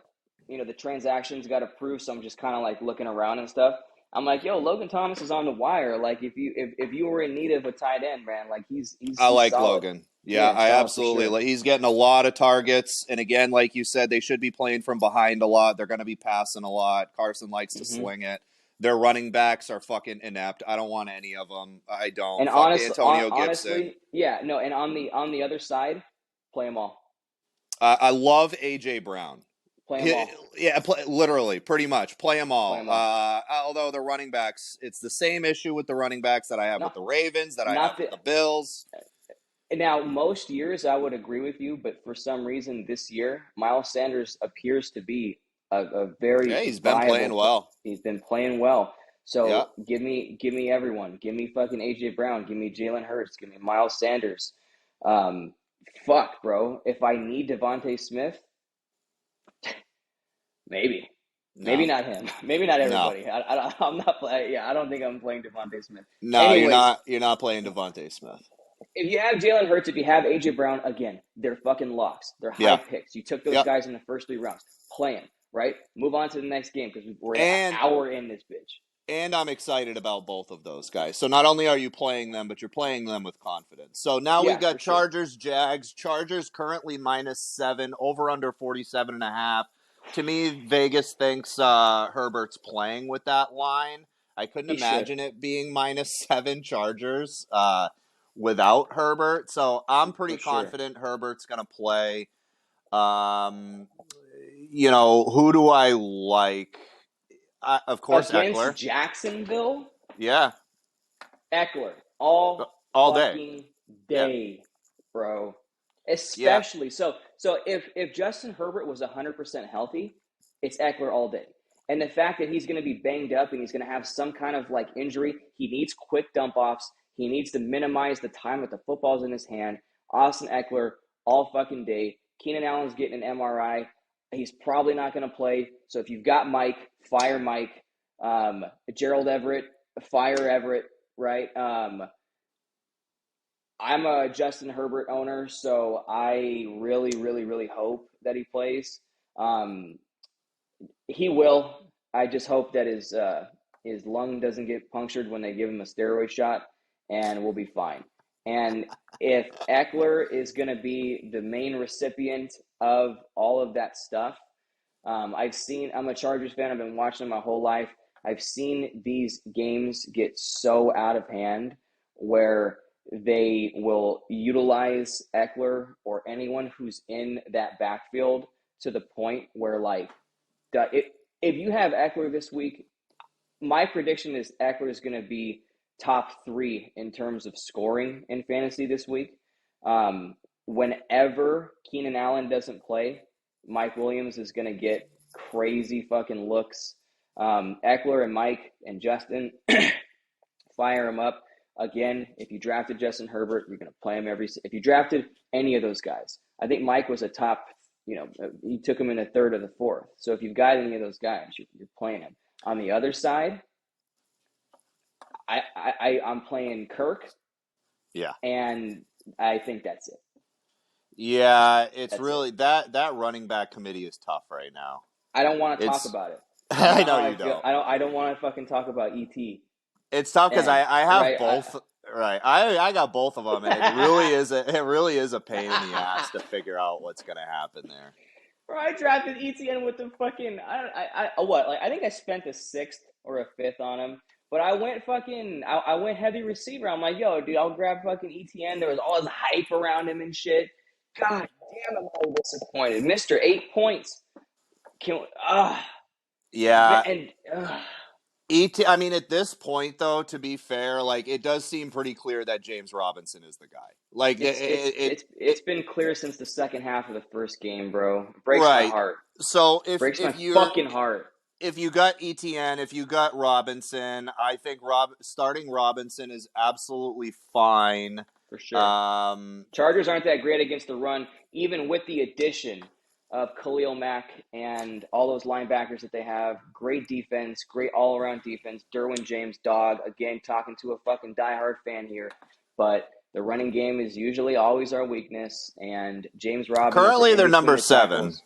Speaker 1: the transactions got approved. So I'm just kind of like looking around and stuff. I'm like, yo, Logan Thomas is on the wire. Like, if you were in need of a tight end, man, like
Speaker 2: I
Speaker 1: he's
Speaker 2: like
Speaker 1: solid.
Speaker 2: Logan. Yeah,
Speaker 1: Yeah,
Speaker 2: I
Speaker 1: solid for
Speaker 2: absolutely
Speaker 1: sure.
Speaker 2: like. He's getting a lot of targets, and again, like you said, they should be playing from behind a lot. They're going to be passing a lot. Carson likes to
Speaker 1: Hmm.
Speaker 2: sling it. Their running backs are fucking inept. I don't want any of them. I don't.
Speaker 1: And
Speaker 2: Fuck Antonio Gibson.
Speaker 1: honestly, yeah, no. And on the other side, play them all.
Speaker 2: I love AJ Brown.
Speaker 1: Play them all.
Speaker 2: Yeah, literally, pretty much. Play them
Speaker 1: Play
Speaker 2: all.
Speaker 1: them all.
Speaker 2: Although the running backs, it's the same issue with the running backs that I have with
Speaker 1: Not
Speaker 2: the Ravens, that I have
Speaker 1: not
Speaker 2: with
Speaker 1: the
Speaker 2: the Bills.
Speaker 1: Now, most years I would agree with you, but for some reason this year, Miles Sanders appears to be a
Speaker 2: Yeah,
Speaker 1: very
Speaker 2: he's been playing
Speaker 1: viable.
Speaker 2: well.
Speaker 1: He's been playing well.
Speaker 2: Yeah.
Speaker 1: So give me everyone. Give me fucking AJ Brown. Give me Jalen Hurts. Give me Miles Sanders. Um, fuck, bro. If I need Devontae Smith, maybe. Maybe
Speaker 2: No.
Speaker 1: not him. Maybe not
Speaker 2: No.
Speaker 1: everybody. I'm not playing. Yeah, I don't think I'm playing Devontae Smith.
Speaker 2: No, you're
Speaker 1: Anyways,
Speaker 2: not. You're not playing Devontae Smith.
Speaker 1: if you have Jalen Hurts, if you have AJ Brown, again, they're fucking locks. They're high
Speaker 2: Yeah.
Speaker 1: picks. You took those
Speaker 2: Yep.
Speaker 1: guys in the first 3 rounds. Play them, right? Move on to the next game because we're an
Speaker 2: And
Speaker 1: hour in this bitch.
Speaker 2: and I'm excited about both of those guys. So not only are you playing them, but you're playing them with confidence. So now we've
Speaker 1: Yeah,
Speaker 2: got
Speaker 1: for sure.
Speaker 2: Chargers, Jags. Chargers currently -7, over under 47.5. To me, Vegas thinks Herbert's playing with that line. I couldn't
Speaker 1: He should,
Speaker 2: imagine it being -7 Chargers without Herbert. So I'm pretty
Speaker 1: for sure.
Speaker 2: confident Herbert's going to play. Um, who do I like? Of course,
Speaker 1: Against
Speaker 2: Eckler.
Speaker 1: Jacksonville,
Speaker 2: Yeah,
Speaker 1: Eckler all
Speaker 2: all day.
Speaker 1: fucking
Speaker 2: Yeah,
Speaker 1: day, bro.
Speaker 2: yeah.
Speaker 1: Especially so if Justin Herbert was 100% healthy, it's Eckler all day. And the fact that he's going to be banged up and he's going to have some kind of like injury, he needs quick dump offs. He needs to minimize the time that the football's in his hand. Austin Eckler all fucking day. Keenan Allen's getting an MRI. He's probably not going to play. So if you've got Mike, fire Mike. Gerald Everett, fire Everett, right? I'm a Justin Herbert owner, so I really, really, really hope that he plays. Um, he will. I just hope that his lung doesn't get punctured when they give him a steroid shot, and we'll be fine. And if Eckler is going to be the main recipient of all of that stuff, I'm a Chargers fan. I've been watching them my whole life. I've seen these games get so out of hand where they will utilize Eckler or anyone who's in that backfield to the point where, like, if you have Eckler this week, my prediction is Eckler is going to be top 3 in terms of scoring in fantasy this week. Whenever Keenan Allen doesn't play, Mike Williams is going to get crazy fucking looks. Eckler and Mike and Justin, fire him up. Again, if you drafted Justin Herbert, you're going to play him if you drafted any of those guys. I think Mike was a top, you took him in the 3rd or the 4th. So if you've got any of those guys, you're playing him. On the other side, I'm playing Kirk.
Speaker 2: Yeah.
Speaker 1: And I think that's it.
Speaker 2: Yeah, it's
Speaker 1: That's
Speaker 2: really
Speaker 1: it.
Speaker 2: that running back committee is tough right now.
Speaker 1: I don't want to talk
Speaker 2: It's
Speaker 1: about it. You
Speaker 2: I
Speaker 1: know
Speaker 2: know
Speaker 1: how I
Speaker 2: you
Speaker 1: feel.
Speaker 2: don't.
Speaker 1: I don't want to fucking talk about ET.
Speaker 2: It's tough because
Speaker 1: And
Speaker 2: I have
Speaker 1: right,
Speaker 2: both. Right, I got both of them, and it really is a pain in the ass to figure out what's gonna happen there.
Speaker 1: bro, I drafted ETN with the fucking what? Like I think I spent a 6th or a 5th on him. But I went heavy receiver. I'm like, yo, dude, I'll grab fucking ETN. There was all this hype around him and shit. God damn, am I disappointed. Mr. 8 points.
Speaker 2: Yeah,
Speaker 1: And
Speaker 2: I mean, at this point, though, to be fair, like it does seem pretty clear that James Robinson is the guy. Like
Speaker 1: it's been clear since the second half of the first game, bro. Breaks my
Speaker 2: right.
Speaker 1: heart.
Speaker 2: So
Speaker 1: Breaks my fucking heart.
Speaker 2: if you got ETN, if you got Robinson, I think starting Robinson is absolutely fine.
Speaker 1: For sure. Chargers aren't that great against the run, even with the addition of Khalil Mack and all those linebackers that they have. Great defense, great all-around defense. Derwin James, dog. Again, talking to a fucking diehard fan here. But the running game is usually always our weakness. And James Robinson
Speaker 2: Currently,
Speaker 1: in
Speaker 2: they're
Speaker 1: between
Speaker 2: number
Speaker 1: the
Speaker 2: 7.
Speaker 1: tackles.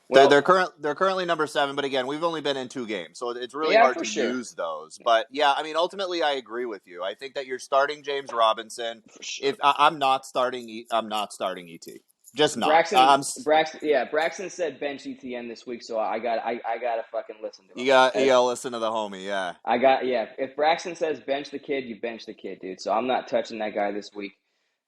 Speaker 1: Well,
Speaker 2: They're currently number 7, but again, we've only been in 2 games, so it's really
Speaker 1: yeah,
Speaker 2: hard
Speaker 1: for
Speaker 2: to
Speaker 1: sure.
Speaker 2: use those. But yeah, I mean, ultimately, I agree with you. I think that you're starting James Robinson.
Speaker 1: For sure.
Speaker 2: I'm not starting ET. Just not.
Speaker 1: Braxton said bench ETN this week, so I gotta fucking listen to him.
Speaker 2: You gotta listen to the homie, yeah.
Speaker 1: If Braxton says bench the kid, you bench the kid, dude. So I'm not touching that guy this week.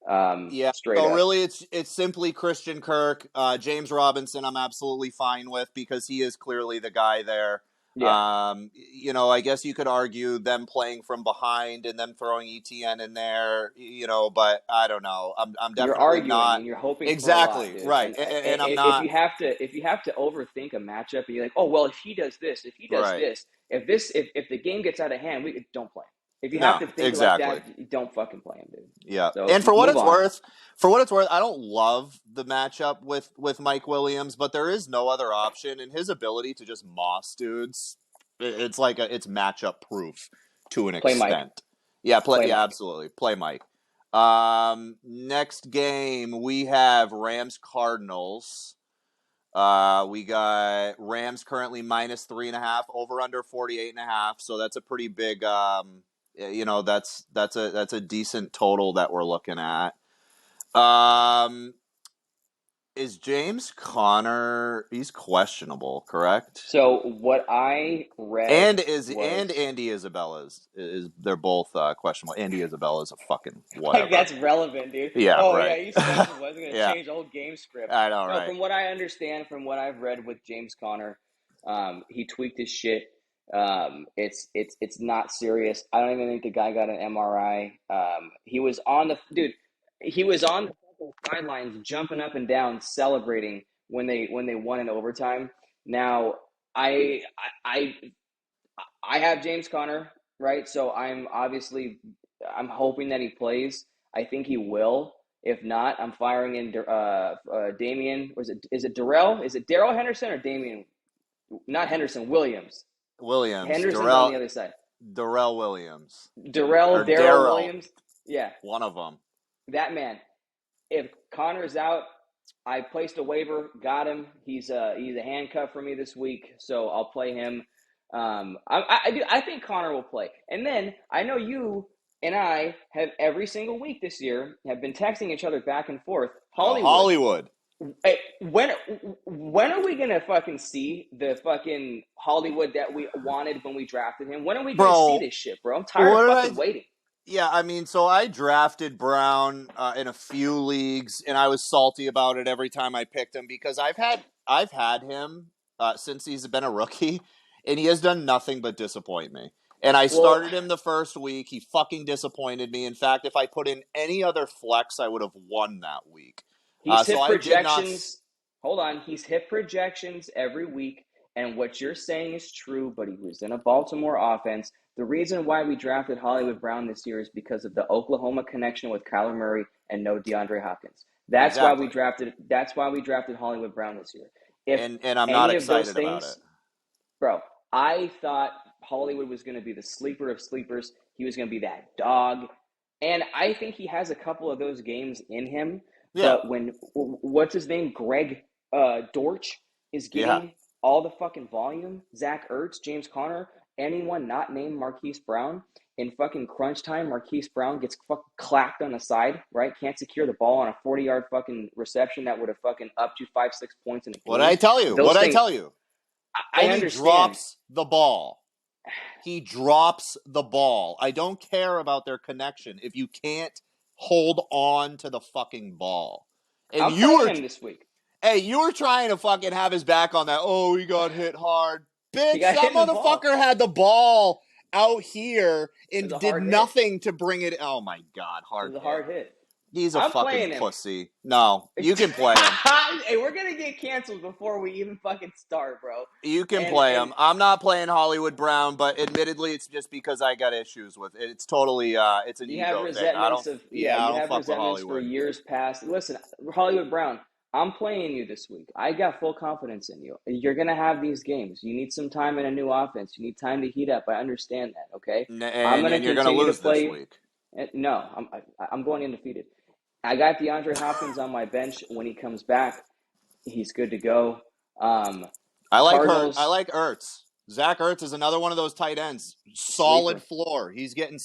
Speaker 2: Yeah.
Speaker 1: Straight
Speaker 2: So
Speaker 1: up.
Speaker 2: really, it's simply Christian Kirk. James Robinson, I'm absolutely fine with because he is clearly the guy there.
Speaker 1: Yeah.
Speaker 2: I guess you could argue them playing from behind and them throwing ETN in there. But I don't know. I'm
Speaker 1: You're
Speaker 2: definitely
Speaker 1: arguing
Speaker 2: not
Speaker 1: and you're hoping for a lot,
Speaker 2: exactly
Speaker 1: dude.
Speaker 2: right,
Speaker 1: And
Speaker 2: and I'm
Speaker 1: if
Speaker 2: not
Speaker 1: you have to overthink a matchup, and you're like, oh well, if he does this, if he does
Speaker 2: right.
Speaker 1: this, if the game gets out of hand, we don't play him. If you have
Speaker 2: No,
Speaker 1: to think like
Speaker 2: exactly.
Speaker 1: that, don't fucking play him, dude.
Speaker 2: Yeah,
Speaker 1: So
Speaker 2: and for what
Speaker 1: move
Speaker 2: it's
Speaker 1: on.
Speaker 2: worth, I don't love the matchup with Mike Williams, but there is no other option, and his ability to just moss dudes, it's like it's matchup proof to an
Speaker 1: Play Mike.
Speaker 2: extent. Yeah,
Speaker 1: Play
Speaker 2: yeah,
Speaker 1: Mike.
Speaker 2: absolutely, play Mike. Next game we have Rams Cardinals. We got Rams currently -3.5, over under 48.5. So that's a pretty big, that's a decent total that we're looking at. Um, is James Conner? He's questionable, correct?
Speaker 1: So what I read
Speaker 2: And
Speaker 1: was
Speaker 2: Andy Isabella is they're both questionable. Andy Isabella is a fucking
Speaker 1: like
Speaker 2: whatever.
Speaker 1: that's relevant, dude.
Speaker 2: Yeah,
Speaker 1: Oh yeah,
Speaker 2: right.
Speaker 1: he's questionable. It's gonna
Speaker 2: Yeah,
Speaker 1: change the whole game script.
Speaker 2: I know,
Speaker 1: No,
Speaker 2: right?
Speaker 1: from what I understand, from what I've read with James Conner, he tweaked his shit. It's not serious. I don't even think the guy got an MRI. He was on the dude. He was on the sidelines, jumping up and down, celebrating when they won in overtime. Now, I I I have James Conner, right? So I'm hoping that he plays. I think he will. If not, I'm firing in Damian. Is it Darrell? Is it Darrell Henderson or Damian? Not Henderson. Williams.
Speaker 2: Williams,
Speaker 1: Henderson's on the other side.
Speaker 2: Darrell Williams, or
Speaker 1: Darrell
Speaker 2: Darrell,
Speaker 1: Williams. Yeah,
Speaker 2: one of them.
Speaker 1: that man. If Connor's out, I placed a waiver, got him. He's a handcuff for me this week, so I'll play him. I think Connor will play, and then I know you and I have every single week this year have been texting each other back and forth. Hollywood,
Speaker 2: Hollywood.
Speaker 1: hey, when are we gonna fucking see the fucking Hollywood that we wanted when we drafted him? When are we gonna see
Speaker 2: Bro,
Speaker 1: this shit, bro? I'm tired of
Speaker 2: what did
Speaker 1: fucking waiting.
Speaker 2: yeah, I mean, so I drafted Brown in a few leagues, and I was salty about it every time I picked him because I've had him since he's been a rookie, and he has done nothing but disappoint me. And I
Speaker 1: Well,
Speaker 2: started him the first week. He fucking disappointed me. In fact, if I put in any other flex, I would have won that week.
Speaker 1: he's
Speaker 2: So
Speaker 1: hit
Speaker 2: I did not.
Speaker 1: projections. Hold on, he's hit projections every week, and what you're saying is true. But he was in a Baltimore offense. The reason why we drafted Hollywood Brown this year is because of the Oklahoma connection with Kyler Murray and no DeAndre Hopkins. That's why we
Speaker 2: Exactly.
Speaker 1: drafted. That's why we drafted Hollywood Brown this year. If
Speaker 2: And I'm not
Speaker 1: any of those
Speaker 2: excited about it.
Speaker 1: things, bro, I thought Hollywood was going to be the sleeper of sleepers. He was going to be that dog. And I think he has a couple of those games in him.
Speaker 2: Yeah.
Speaker 1: But when, what's his name? Greg Dortch is
Speaker 2: Yeah.
Speaker 1: getting all the fucking volume. Zach Ertz, James Conner, anyone not named Marquise Brown. In fucking crunch time, Marquise Brown gets fucking clapped on the side, right? Can't secure the ball on a 40-yard fucking reception that would have fucking upped you 5-6 points in a
Speaker 2: What did
Speaker 1: game.
Speaker 2: I tell you?
Speaker 1: Those
Speaker 2: What did I
Speaker 1: things,
Speaker 2: tell you?
Speaker 1: I
Speaker 2: He
Speaker 1: understand.
Speaker 2: drops the ball. He drops the ball. I don't care about their connection if you can't hold on to the fucking ball. And
Speaker 1: I'm
Speaker 2: you
Speaker 1: playing
Speaker 2: were,
Speaker 1: him this week.
Speaker 2: hey, you were trying to fucking have his back on that. Oh, he got hit hard.
Speaker 1: He
Speaker 2: Bitch,
Speaker 1: got
Speaker 2: that
Speaker 1: hit in the balls.
Speaker 2: motherfucker had the ball out here
Speaker 1: It was
Speaker 2: and
Speaker 1: a
Speaker 2: did
Speaker 1: hard hit.
Speaker 2: nothing to bring it. Oh my God,
Speaker 1: It
Speaker 2: hard
Speaker 1: was a
Speaker 2: hit.
Speaker 1: hard hit.
Speaker 2: He's a
Speaker 1: I'm
Speaker 2: fucking
Speaker 1: playing him.
Speaker 2: pussy. No, you can play him.
Speaker 1: Hey, we're gonna get canceled before we even fucking start, bro.
Speaker 2: You can
Speaker 1: And-
Speaker 2: play
Speaker 1: and-
Speaker 2: him. I'm not playing Hollywood Brown, but admittedly, it's just because I got issues with it. It's totally, it's an
Speaker 1: You have
Speaker 2: ego thing. I
Speaker 1: resentments
Speaker 2: don't,
Speaker 1: of
Speaker 2: yeah, I
Speaker 1: you
Speaker 2: don't
Speaker 1: have
Speaker 2: fuck with
Speaker 1: resentments for
Speaker 2: Hollywood.
Speaker 1: years past. Listen, Hollywood Brown, I'm playing you this week. I got full confidence in you. You're gonna have these games. You need some time in a new offense. You need time to heat up. I understand that. Okay, I'm gonna
Speaker 2: And you're gonna
Speaker 1: continue to
Speaker 2: lose this
Speaker 1: play.
Speaker 2: week.
Speaker 1: No, I'm going undefeated. I got DeAndre Hopkins on my bench. When he comes back, he's good to go.
Speaker 2: I like
Speaker 1: Cardinals.
Speaker 2: I like Ertz. Zach Ertz is another one of those tight ends. Solid
Speaker 1: Sleeper.
Speaker 2: floor. He's getting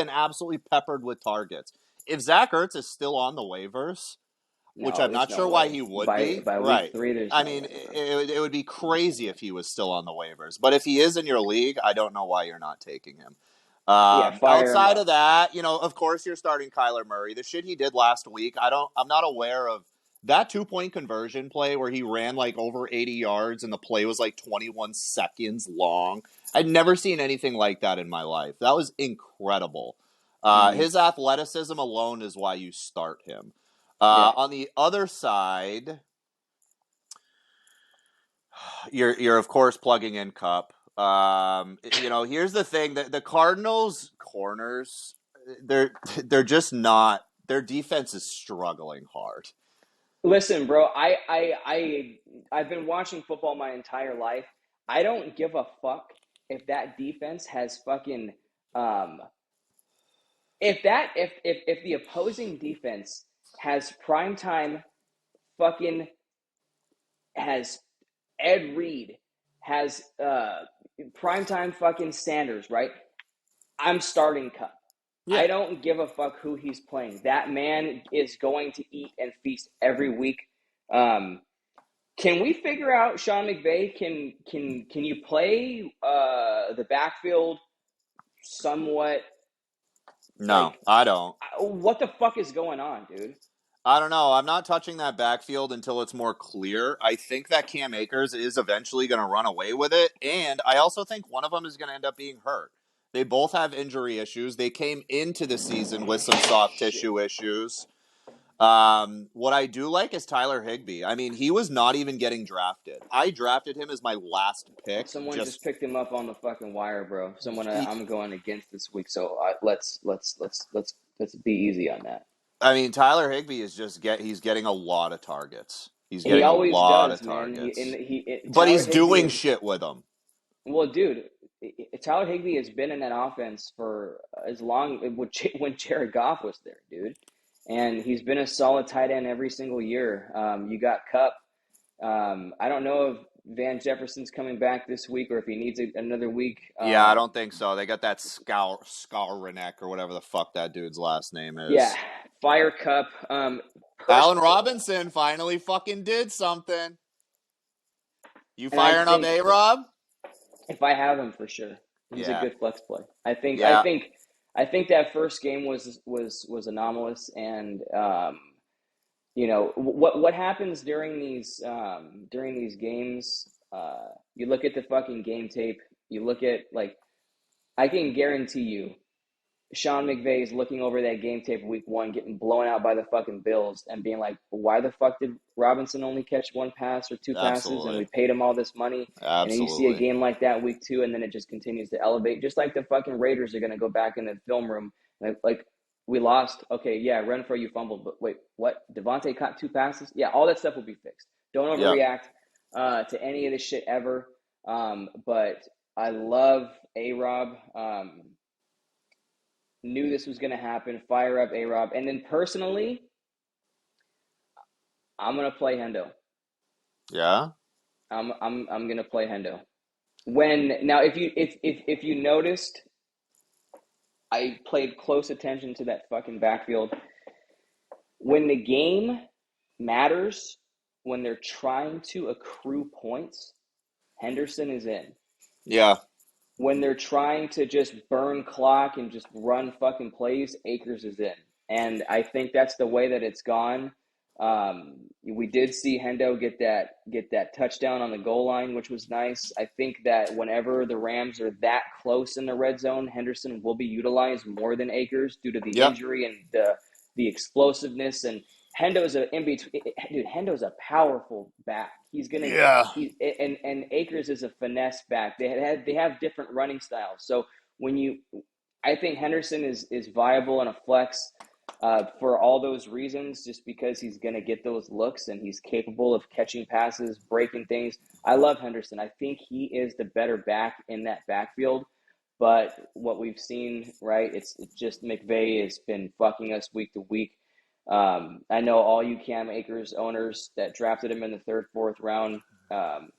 Speaker 2: absolutely peppered with targets. If Zach Ertz is still on the waivers, which
Speaker 1: No,
Speaker 2: I'm not
Speaker 1: there's no
Speaker 2: sure why
Speaker 1: way.
Speaker 2: he would
Speaker 1: By
Speaker 2: be,
Speaker 1: week
Speaker 2: right?
Speaker 1: 3, there's
Speaker 2: I
Speaker 1: no
Speaker 2: mean,
Speaker 1: way, bro.
Speaker 2: it would be crazy if he was still on the waivers. But if he is in your league, I don't know why you're not taking him.
Speaker 1: Yeah, fire him
Speaker 2: Outside
Speaker 1: up.
Speaker 2: of that, of course you're starting Kyler Murray. The shit he did last week, I'm not aware of that 2-point conversion play where he ran like over 80 yards and the play was like 21 seconds long. I'd never seen anything like that in my life. That was incredible.
Speaker 1: Hmm.
Speaker 2: His athleticism alone is why you start him.
Speaker 1: Yeah.
Speaker 2: On the other side, you're of course plugging in Cup. Here's the thing: that the Cardinals corners, they're just not. Their defense is struggling hard.
Speaker 1: Listen, bro, I've been watching football my entire life. I don't give a fuck if that defense has fucking um if the opposing defense has primetime fucking has Ed Reed has primetime fucking Sanders, right? I'm starting Cup. I
Speaker 2: Yeah.
Speaker 1: don't give a fuck who he's playing. That man is going to eat and feast every week. Um, can we figure out Sean McVay? Can you play the backfield somewhat?
Speaker 2: No,
Speaker 1: Like,
Speaker 2: I don't.
Speaker 1: what the fuck is going on, dude?
Speaker 2: I don't know. I'm not touching that backfield until it's more clear. I think that Cam Akers is eventually going to run away with it, and I also think one of them is going to end up being hurt. They both have injury issues. They came into the season with some soft
Speaker 1: Shit.
Speaker 2: tissue issues. What I do like is Tyler Higbee. I mean, he was not even getting drafted. I drafted him as my last pick.
Speaker 1: Someone just
Speaker 2: Just
Speaker 1: picked him up on the fucking wire, bro. Someone
Speaker 2: he,
Speaker 1: I'm going against this week, so let's be easy on that.
Speaker 2: I mean, Tyler Higbee is he's getting a lot of targets. He's
Speaker 1: He
Speaker 2: getting a
Speaker 1: always
Speaker 2: lot
Speaker 1: does,
Speaker 2: of
Speaker 1: man.
Speaker 2: targets, but
Speaker 1: Tyler
Speaker 2: he's
Speaker 1: Higbee
Speaker 2: doing
Speaker 1: is
Speaker 2: shit with them.
Speaker 1: well, dude. Tyler Higbee has been in that offense for as long when Jared Goff was there, dude, and he's been a solid tight end every single year. You got Cup. I don't know if Van Jefferson's coming back this week or if he needs another week.
Speaker 2: Yeah, I don't think so. They got that Skowronek or whatever the fuck that dude's last name
Speaker 1: Yeah,
Speaker 2: is.
Speaker 1: Fire Cup.
Speaker 2: Allen
Speaker 1: Personally,
Speaker 2: Robinson finally fucking did something. You
Speaker 1: and I
Speaker 2: firing up
Speaker 1: think
Speaker 2: A-Rob?
Speaker 1: if I have him for sure, he's a
Speaker 2: Yeah,
Speaker 1: good flex play. I think I
Speaker 2: yeah,
Speaker 1: think I think that first game was anomalous, and what happens during these games. You look at the fucking game tape. You look at like I can guarantee you Sean McVay is looking over that game tape week one, getting blown out by the fucking Bills, and being like, why the fuck did Robinson only catch one pass or two passes and we
Speaker 2: absolutely,
Speaker 1: paid him all this money? And then you see a
Speaker 2: absolutely.
Speaker 1: game like that week two, and then it just continues to elevate. Just like the fucking Raiders are going to go back in the film room. Like, we lost. Okay, yeah, Renfro, you fumbled. But wait, what? Devontae caught two passes? Yeah, all that stuff will be fixed. Don't
Speaker 2: Yep.
Speaker 1: overreact to any of this shit ever. But I love A-Rob. Knew this was going to happen. Fire up A-Rob. And then personally, I'm going to play Hendo.
Speaker 2: Yeah.
Speaker 1: I'm going to play Hendo. When now if you noticed, I played close attention to that fucking backfield. When the game matters, when they're trying to accrue points, Henderson is in.
Speaker 2: Yeah.
Speaker 1: When they're trying to just burn clock and just run fucking plays, Akers is in. And I think that's the way that it's gone. We did see Hendo get that touchdown on the goal line, which was nice. I think that whenever the Rams are that close in the red zone, Henderson will be utilized more than Akers due to the
Speaker 2: Yep.
Speaker 1: injury and the explosiveness. And Hendo's a in between. Dude, Hendo's a powerful back. He's gonna
Speaker 2: Yeah.
Speaker 1: he and Akers is a finesse back. They have different running styles. So when you, I think Henderson is viable in a flex for all those reasons, just because he's gonna get those looks and he's capable of catching passes, breaking things. I love Henderson. I think he is the better back in that backfield. But what we've seen, right? It's just McVay has been fucking us week to week. I know all you Cam Akers owners that drafted him in the third, fourth round. Um,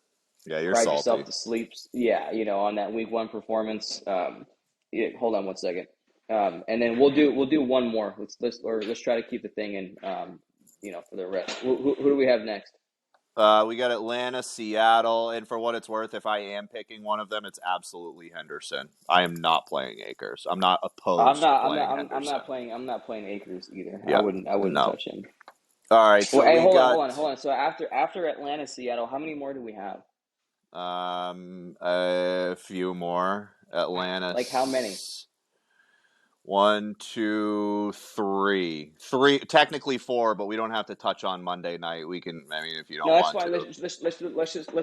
Speaker 2: Yeah, you're
Speaker 1: cried yourself
Speaker 2: salty.
Speaker 1: to sleep. Yeah, on that week one performance. Yeah, hold on one second. And then we'll do one more. Let's try to keep the thing in. For the rest. Who do we have next?
Speaker 2: We got Atlanta, Seattle, and for what it's worth, if I am picking one of them, it's absolutely Henderson. I am not playing Akers. I'm not
Speaker 1: I'm
Speaker 2: opposed to
Speaker 1: not. I'm not.
Speaker 2: playing
Speaker 1: I'm not
Speaker 2: Henderson.
Speaker 1: playing. I'm not playing Akers either. I
Speaker 2: Yeah,
Speaker 1: wouldn't. I wouldn't
Speaker 2: no.
Speaker 1: touch him.
Speaker 2: All right,
Speaker 1: Well,
Speaker 2: so
Speaker 1: hey,
Speaker 2: we
Speaker 1: hold on,
Speaker 2: got
Speaker 1: hold on, hold on. So after Atlanta, Seattle, how many more do we have?
Speaker 2: a few more. Atlanta,
Speaker 1: Like how many?
Speaker 2: one, two, three, technically four, but we don't have to touch on Monday night. We can. I mean, if you
Speaker 1: No,
Speaker 2: don't
Speaker 1: that's
Speaker 2: want
Speaker 1: fine.
Speaker 2: to.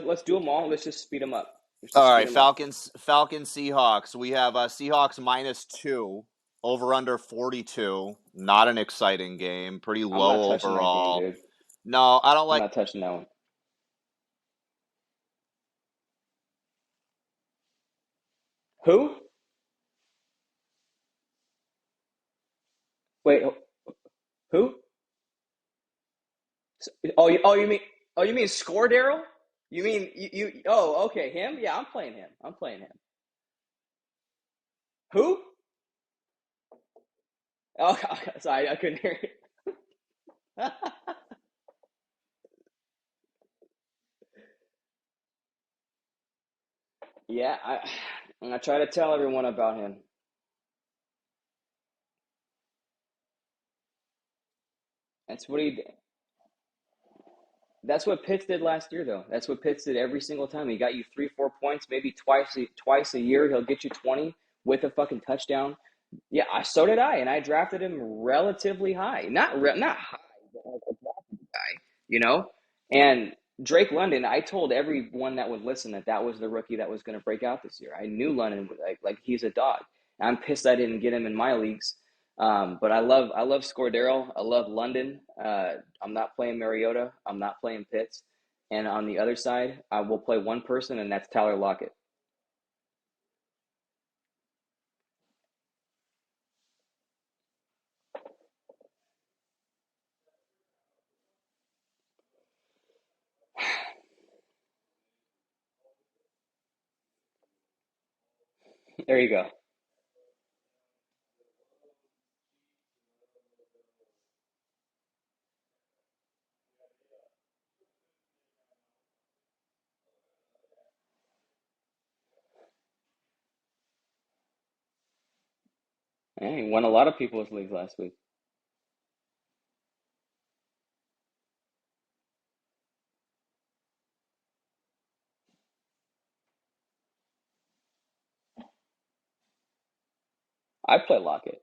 Speaker 1: Let's do them all. Let's just speed them up. Let's just
Speaker 2: All
Speaker 1: speed
Speaker 2: right,
Speaker 1: them up.
Speaker 2: Falcons, Seahawks. We have Seahawks -2, over under 42. Not an exciting game. Pretty
Speaker 1: I'm not
Speaker 2: low
Speaker 1: touching that game,
Speaker 2: overall.
Speaker 1: dude.
Speaker 2: No, I don't
Speaker 1: I'm
Speaker 2: like.
Speaker 1: not touching that one. Who? Wait, who? You mean Score Daryl? You mean you? Oh, okay, him. Yeah, I'm playing him. I'm playing him. Who? Oh, sorry, I couldn't hear it. Yeah, I'm gonna try to tell everyone about him. That's what he. That's what Pitts did last year, though. That's what Pitts did every single time. He got you 3, 4 points, maybe twice a year. He'll get you 20 with a fucking touchdown. Yeah, so did I, and I drafted him relatively high. Not high, but like I drafted the guy, you know. And Drake London, I told everyone that would listen that that was the rookie that was going to break out this year. I knew London like he's a dog. I'm pissed I didn't get him in my leagues. But I love Scordero. I love London. I'm not playing Mariota. I'm not playing Pitts. And on the other side, I will play one person, and that's Tyler Lockett. There you go. Hey, he won a lot of people's leagues last week. I play Lockett.